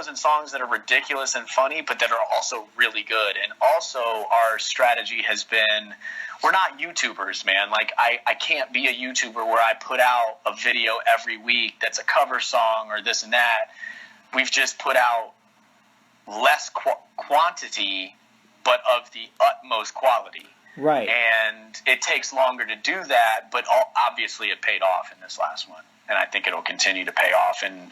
and songs that are ridiculous and funny, but that are also really good. And also our strategy has been, we're not YouTubers, man. Like, I can't be a YouTuber where I put out a video every week that's a cover song or this and that. We've just put out less quantity, but of the utmost quality. Right. And it takes longer to do that, but obviously it paid off in this last one. And I think it'll continue to pay off. And,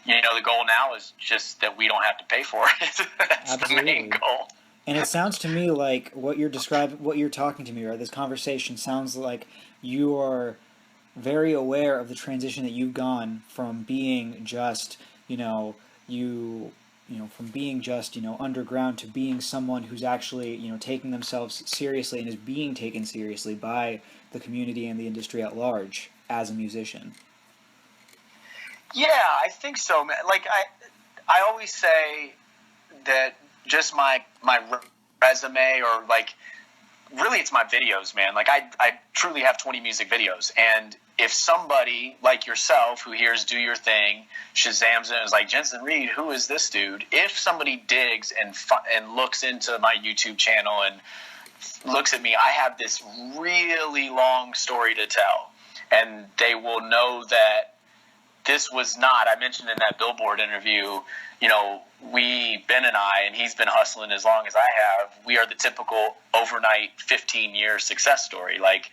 you know, the goal now is just that we don't have to pay for it. That's Absolutely. the main goal. And it sounds to me like what you're talking to me, right? This conversation sounds like you are very aware of the transition that you've gone from being just, from being just, underground to being someone who's actually, taking themselves seriously and is being taken seriously by the community and the industry at large as a musician. Yeah, I think so, man. Like, I always say that just my resume, or like, really it's my videos, man. Like, I truly have 20 music videos, and if somebody like yourself who hears Do Your Thing, Shazams it and is like, Jensen Reed, who is this dude? If somebody digs and looks into my YouTube channel and looks at me, I have this really long story to tell, and they will know that this was not, I mentioned in that Billboard interview, Ben and I, and he's been hustling as long as I have, we are the typical overnight 15-year success story. Like,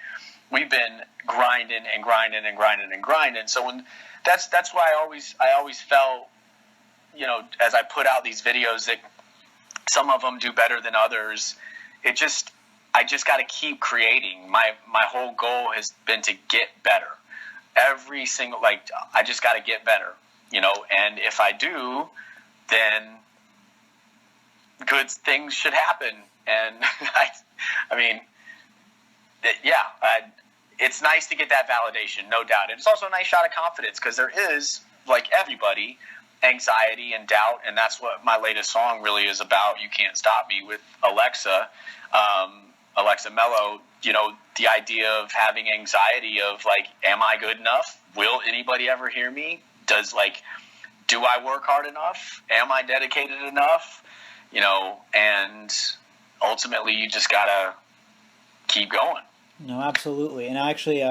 we've been grinding and grinding and grinding and grinding. So when that's why I always felt, as I put out these videos, that some of them do better than others. I just got to keep creating. My whole goal has been to get better. Every single, I just got to get better, and if I do, then good things should happen. And it's nice to get that validation, no doubt. And it's also a nice shot of confidence, because there is, like everybody, anxiety and doubt, and that's what my latest song really is about, You Can't Stop Me, with Alexa Mello. The idea of having anxiety of, like, am I good enough? Will anybody ever hear me? Do I work hard enough? Am I dedicated enough? And ultimately you just gotta keep going. No, absolutely. And actually,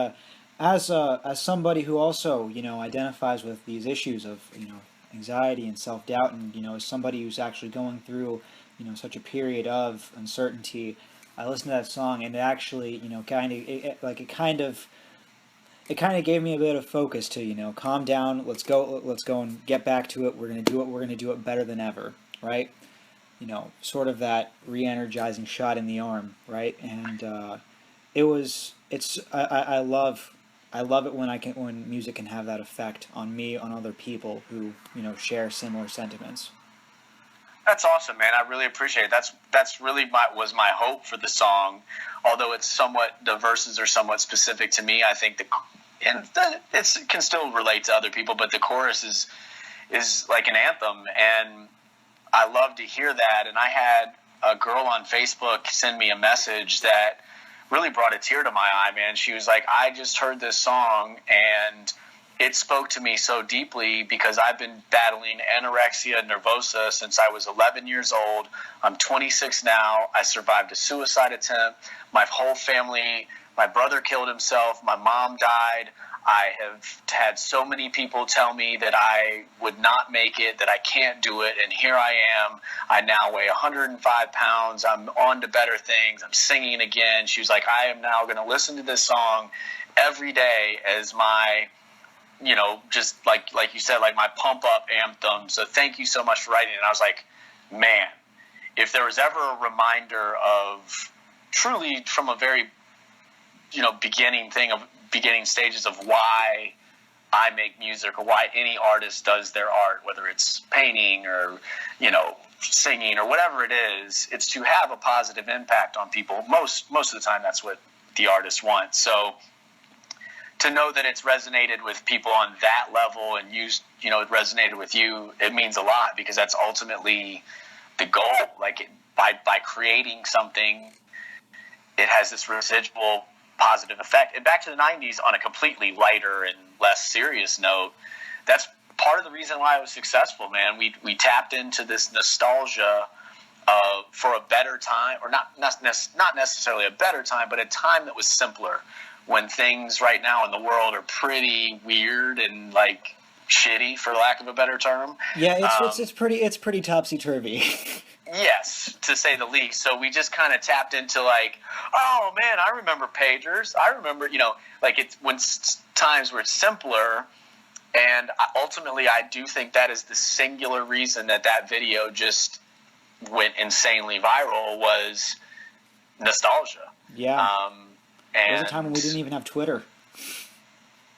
as somebody who also, identifies with these issues of, anxiety and self-doubt, and, as somebody who's actually going through, such a period of uncertainty, I listened to that song, and it actually, it kind of gave me a bit of focus to, calm down, let's go and get back to it. We're going to do it. We're going to do it better than ever, right? Sort of that re-energizing shot in the arm, right? And I love it when music can have that effect on me, on other people who, share similar sentiments. That's awesome, man. I really appreciate it. That's really was my hope for the song. Although the verses are somewhat specific to me, I think it can still relate to other people, but the chorus is like an anthem, and I love to hear that. And I had a girl on Facebook send me a message that really brought a tear to my eye, man. She was like, I just heard this song and it spoke to me so deeply because I've been battling anorexia nervosa since I was 11 years old. I'm 26 now. I survived a suicide attempt. My whole family, my brother killed himself. My mom died. I have had so many people tell me that I would not make it, that I can't do it, and here I am. I now weigh 105 pounds. I'm on to better things. I'm singing again. She was like, I am now going to listen to this song every day as my, just like you said, like my pump-up anthem. So thank you so much for writing it. And I was like, man, if there was ever a reminder of truly from a very, beginning stages of why I make music or why any artist does their art, whether it's painting or, singing or whatever it is, it's to have a positive impact on people. Most of the time, that's what the artist wants. So to know that it's resonated with people on that level and it resonated with you, it means a lot because that's ultimately the goal. Like by creating something, it has this residual positive effect. And back to the 90s on a completely lighter and less serious note, that's part of the reason why I was successful, man. We tapped into this nostalgia for a better time, or not necessarily a better time, but a time that was simpler, when things right now in the world are pretty weird and like shitty, for lack of a better term. Yeah, it's pretty topsy-turvy. Yes, to say the least. So we just kind of tapped into like, oh man, I remember pagers. I remember, it's when times were simpler. And ultimately, I do think that is the singular reason that video just went insanely viral, was nostalgia. Yeah. And there was a time when we didn't even have Twitter.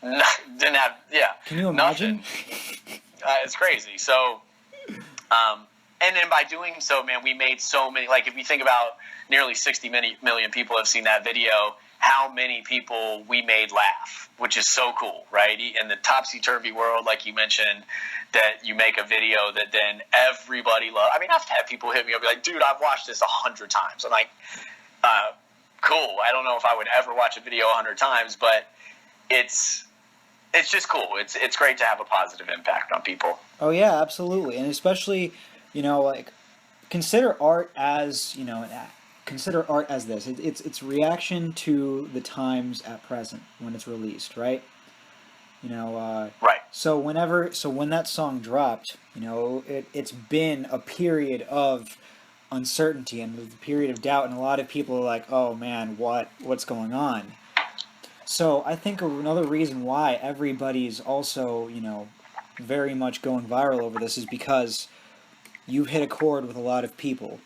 Didn't have, yeah. Can you imagine? It's crazy. So, and then by doing so, man, we made so many, like if you think about nearly 60 million people have seen that video, how many people we made laugh, which is so cool, right? In the topsy-turvy world, like you mentioned, that you make a video that then everybody loves. I mean, I've had people hit me up, be like, dude, I've watched this 100 times. I'm like, cool. I don't know if I would ever watch a video 100 times, but it's just cool. It's great to have a positive impact on people. Oh yeah, absolutely. And especially, consider art as, consider art as this. It's reaction to the times at present when it's released, right? Right. So when that song dropped, it's been a period of uncertainty and a period of doubt, and a lot of people are like, oh man, what's going on? So I think another reason why everybody's also, very much going viral over this is because you hit a chord with a lot of people.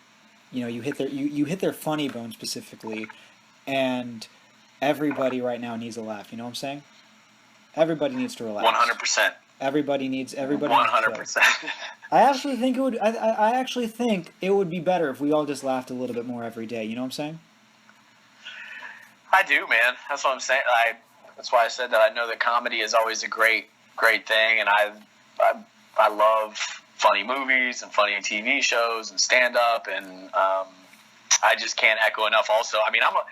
You hit their funny bone specifically, and everybody right now needs a laugh. You know what I'm saying? Everybody needs to relax. 100%. Everybody needs 100%. I actually think it would be better if we all just laughed a little bit more every day. You know what I'm saying? I do, man. That's what I'm saying. That's why I said that I know that comedy is always a great thing, and I love funny movies and funny TV shows and stand up, and I just can't echo enough. Also, I mean, I'll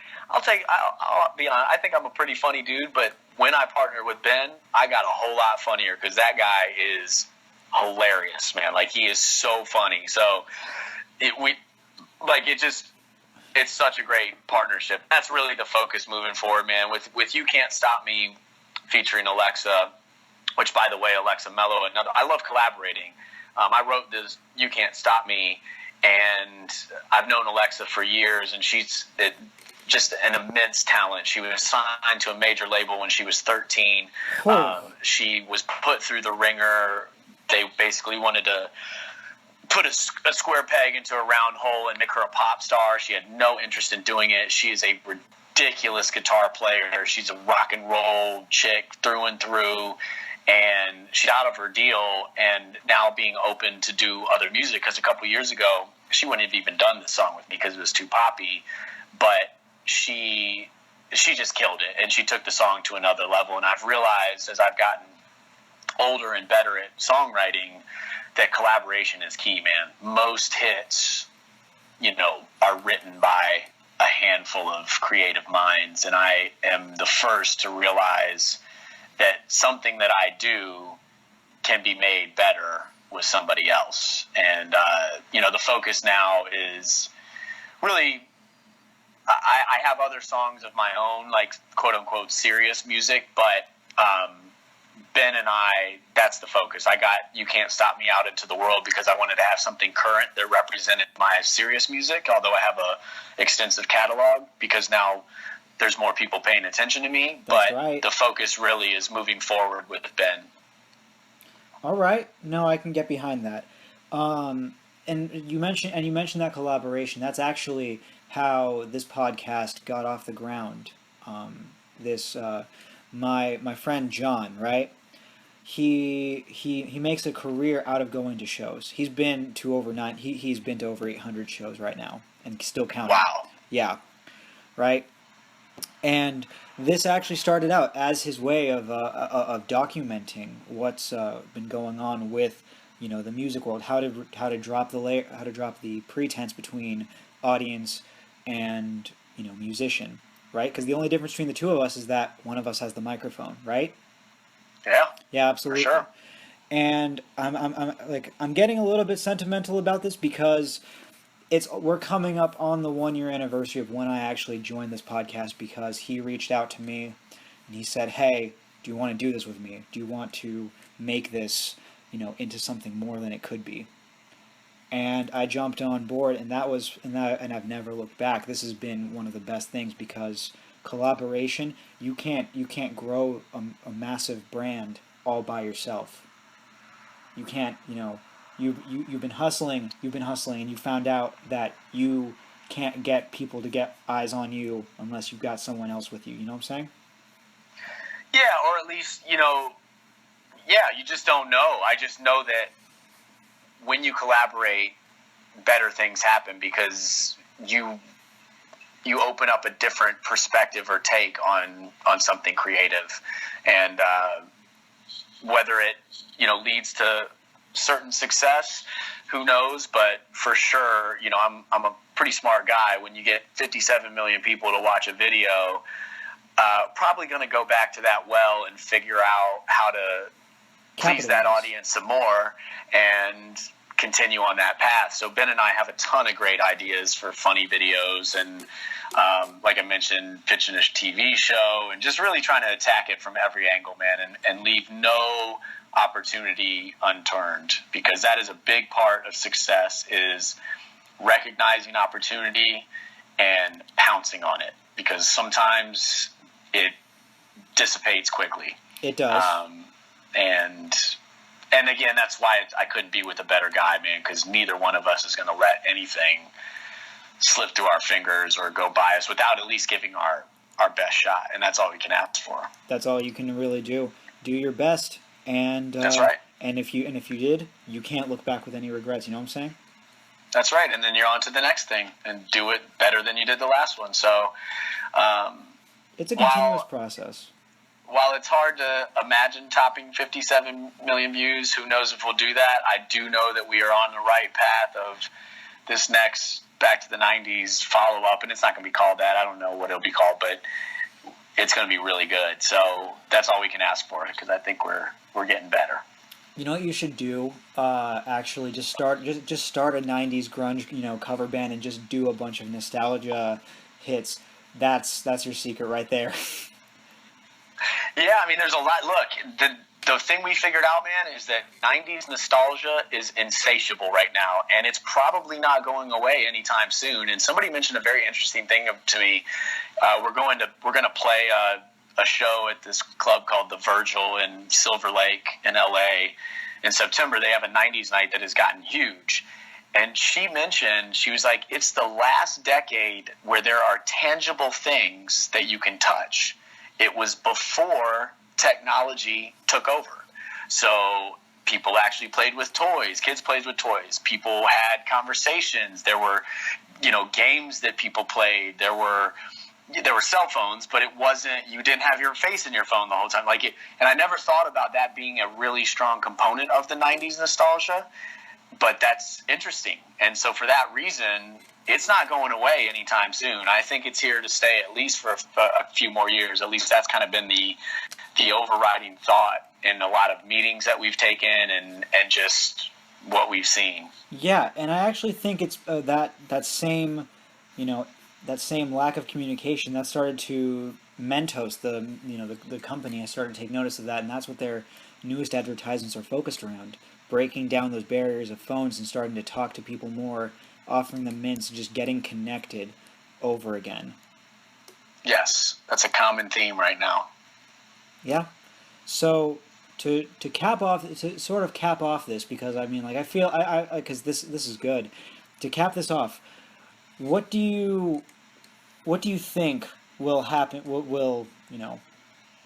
be honest. I think I'm a pretty funny dude, but when I partnered with Ben, I got a whole lot funnier because that guy is hilarious, man. Like, he is so funny. So it's such a great partnership. That's really the focus moving forward, man. With You Can't Stop Me featuring Alexa, which, by the way, Alexa Mello, I love collaborating. I wrote this You Can't Stop Me, and I've known Alexa for years, and just an immense talent. She was signed to a major label when she was 13. She was put through the ringer. They basically wanted to put a square peg into a round hole and make her a pop star. She had no interest in doing it. She is a ridiculous guitar player. She's a rock and roll chick through and through. And she's out of her deal and now being open to do other music, because a couple years ago she wouldn't have even done this song with me because it was too poppy. But she just killed it, and she took the song to another level. And I've realized as I've gotten older and better at songwriting that collaboration is key, man. Most hits, are written by a handful of creative minds, and I am the first to realize that something that I do can be made better with somebody else. And the focus now is really, I have other songs of my own, like quote unquote serious music, but Ben and I, that's the focus. I got You Can't Stop Me out into the world because I wanted to have something current that represented my serious music, although I have a extensive catalog, because now there's more people paying attention to me. That's but right. The focus really is moving forward with Ben. All right. No, I can get behind that. And you mentioned that collaboration. That's actually how this podcast got off the ground. My friend John, right? He makes a career out of going to shows. He's been to he's been to over 800 shows right now, and still counting. Wow. Yeah. Right. And this actually started out as his way of documenting what's been going on with the music world, how to drop the pretense between audience and musician, right? Because the only difference between the two of us is that one of us has the microphone, right? Yeah, absolutely. For sure. And I'm getting a little bit sentimental about this because we're coming up on the 1-year anniversary of when I actually joined this podcast, because he reached out to me and he said, "Hey, do you want to do this with me? Do you want to make this, into something more than it could be?" And I jumped on board, and I've never looked back. This has been one of the best things, because collaboration, you can't grow a massive brand all by yourself. You can't, You've been hustling, and you found out that you can't get people to get eyes on you unless you've got someone else with you. You know what I'm saying? Yeah, or at least, you just don't know. I just know that when you collaborate, better things happen, because you open up a different perspective or take on something creative. And whether it, leads to certain success, who knows? But for sure, I'm a pretty smart guy. When you get 57 million people to watch a video, probably going to go back to that well and figure out how to please that audience some more and continue on that path. So Ben and I have a ton of great ideas for funny videos, and like I mentioned, pitching a TV show, and just really trying to attack it from every angle, man, and leave no opportunity unturned, because that is a big part of success, is recognizing opportunity and pouncing on it, because sometimes it dissipates quickly. It does. And again, that's why I couldn't be with a better guy, man, because neither one of us is going to let anything slip through our fingers or go by us without at least giving our best shot. And that's all we can ask for. That's all you can really do. Do your best. And that's right. And if you did, you can't look back with any regrets. You know what I'm saying? That's right. And then you're on to the next thing and do it better than you did the last one. So it's a continuous process. While it's hard to imagine topping 57 million views, who knows if we'll do that? I do know that we are on the right path of this next Back to the 90s follow-up, and it's not going to be called that. I don't know what it'll be called, but it's going to be really good. So that's all we can ask for, because I think we're getting better. You know what you should do? Actually, just start a 90s grunge, cover band, and just do a bunch of nostalgia hits. That's your secret right there. Yeah, I mean, there's a lot. Look, the thing we figured out, man, is that 90s nostalgia is insatiable right now, and it's probably not going away anytime soon. And somebody mentioned a very interesting thing to me. We're going to play a show at this club called the Virgil in Silver Lake in LA in September. They have a 90s night that has gotten huge. And she mentioned, she was like, it's the last decade where there are tangible things that you can touch. It was before technology took over. So people actually played with toys. Kids played with toys. People had conversations. There were, games that people played. There were cell phones, but it wasn't, you didn't have your face in your phone the whole time. And I never thought about that being a really strong component of the 90s nostalgia. But that's interesting. And so for that reason, it's not going away anytime soon. I think it's here to stay at least for a few more years. At least that's kind of been the overriding thought in a lot of meetings that we've taken and just what we've seen. Yeah, and I actually think it's that same lack of communication that started to Mentos, the company, I started to take notice of that, and that's what their newest advertisements are focused around. Breaking down those barriers of phones and starting to talk to people more, offering them mints, and just getting connected over again. Yes, that's a common theme right now. Yeah. So to sort of cap off this, because I feel because this is good. To cap this off, what do you think will happen? Will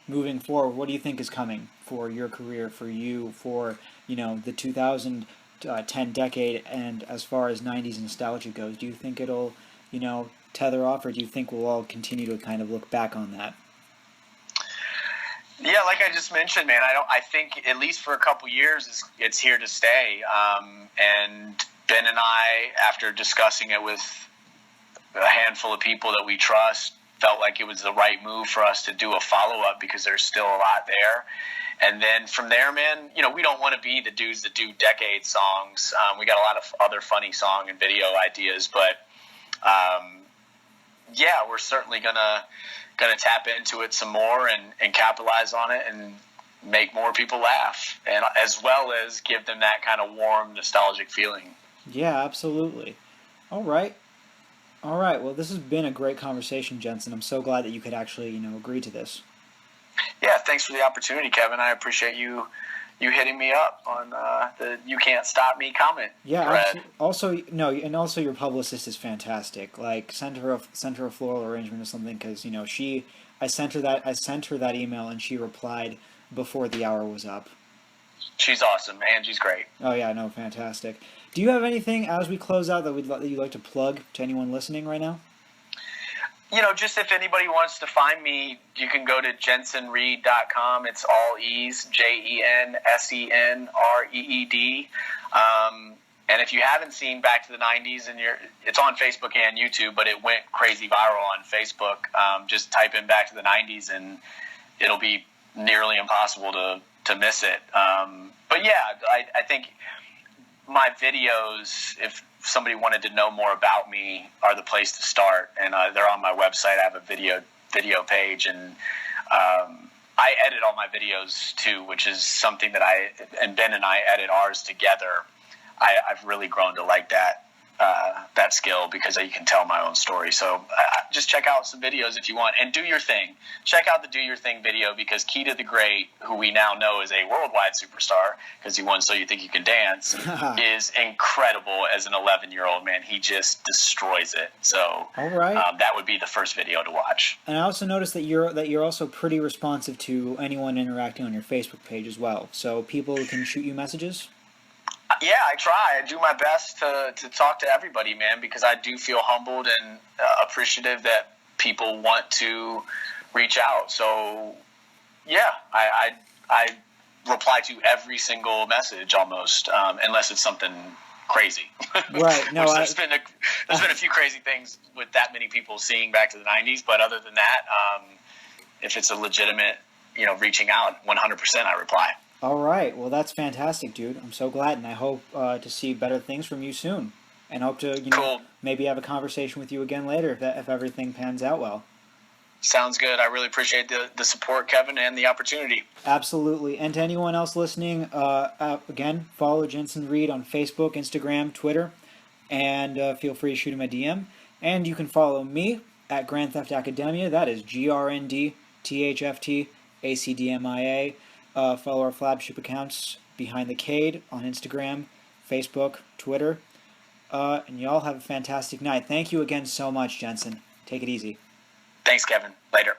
moving forward? What do you think is coming for your career, for you, for the 2010 decade, and as far as 90s nostalgia goes? Do you think it'll tether off, or do you think we'll all continue to kind of look back on that? Yeah, like I just mentioned, man, I think at least for a couple years it's here to stay. And Ben and I, after discussing it with a handful of people that we trust, felt like it was the right move for us to do a follow-up because there's still a lot there. And then from there, man, we don't want to be the dudes that do decade songs. We got a lot of other funny song and video ideas, but yeah, we're certainly gonna tap into it some more and capitalize on it and make more people laugh, and as well as give them that kind of warm, nostalgic feeling. Yeah, absolutely. All right. Well, this has been a great conversation, Jensen. I'm so glad that you could actually, agree to this. Yeah, thanks for the opportunity, Kevin. I appreciate you hitting me up on the "You Can't Stop Me" comment. Yeah. Also, your publicist is fantastic. Like, send her a floral arrangement or something, because I sent her that email and she replied before the hour was up. She's awesome. Angie's great. Oh yeah, no, fantastic. Do you have anything as we close out that you'd like to plug to anyone listening right now? Just if anybody wants to find me, you can go to jensenreed.com. It's all E's, JensenReed. And if you haven't seen Back to the 90s, it's on Facebook and YouTube, but it went crazy viral on Facebook. Just type in Back to the 90s and it'll be nearly impossible to miss it. But yeah, I think my videos, if somebody wanted to know more about me, are the place to start, and they're on my website. I have a video page, and I edit all my videos too, which is something that Ben and I edit ours together. I've really grown to like that skill because you can tell my own story. So just check out some videos if you want, and do your thing. Check out the Do Your Thing video, because Keita the Great, who we now know is a worldwide superstar because he won So You Think You Can Dance, is incredible as an 11-year-old, man. He just destroys it. So all right. That would be the first video to watch. And I also noticed that you're also pretty responsive to anyone interacting on your Facebook page as well. So people can shoot you messages? Yeah, I try. I do my best to talk to everybody, man, because I do feel humbled and appreciative that people want to reach out. So, yeah, I reply to every single message almost, unless it's something crazy. Right. No, there's been a few crazy things with that many people seeing Back to the 90s, but other than that, if it's a legitimate, reaching out, 100% I reply. All right. Well, that's fantastic, dude. I'm so glad, and I hope to see better things from you soon. And hope to, Cool. maybe have a conversation with you again later if everything pans out well. Sounds good. I really appreciate the support, Kevin, and the opportunity. Absolutely. And to anyone else listening, again, follow Jensen Reed on Facebook, Instagram, Twitter, and feel free to shoot him a DM. And you can follow me at Grand Theft Academia. That is GRNDTHFTACDMIA. Follow our flagship accounts, Behind the Barricade on Instagram, Facebook, Twitter. And y'all have a fantastic night. Thank you again so much, Jensen. Take it easy. Thanks, Kevin. Later.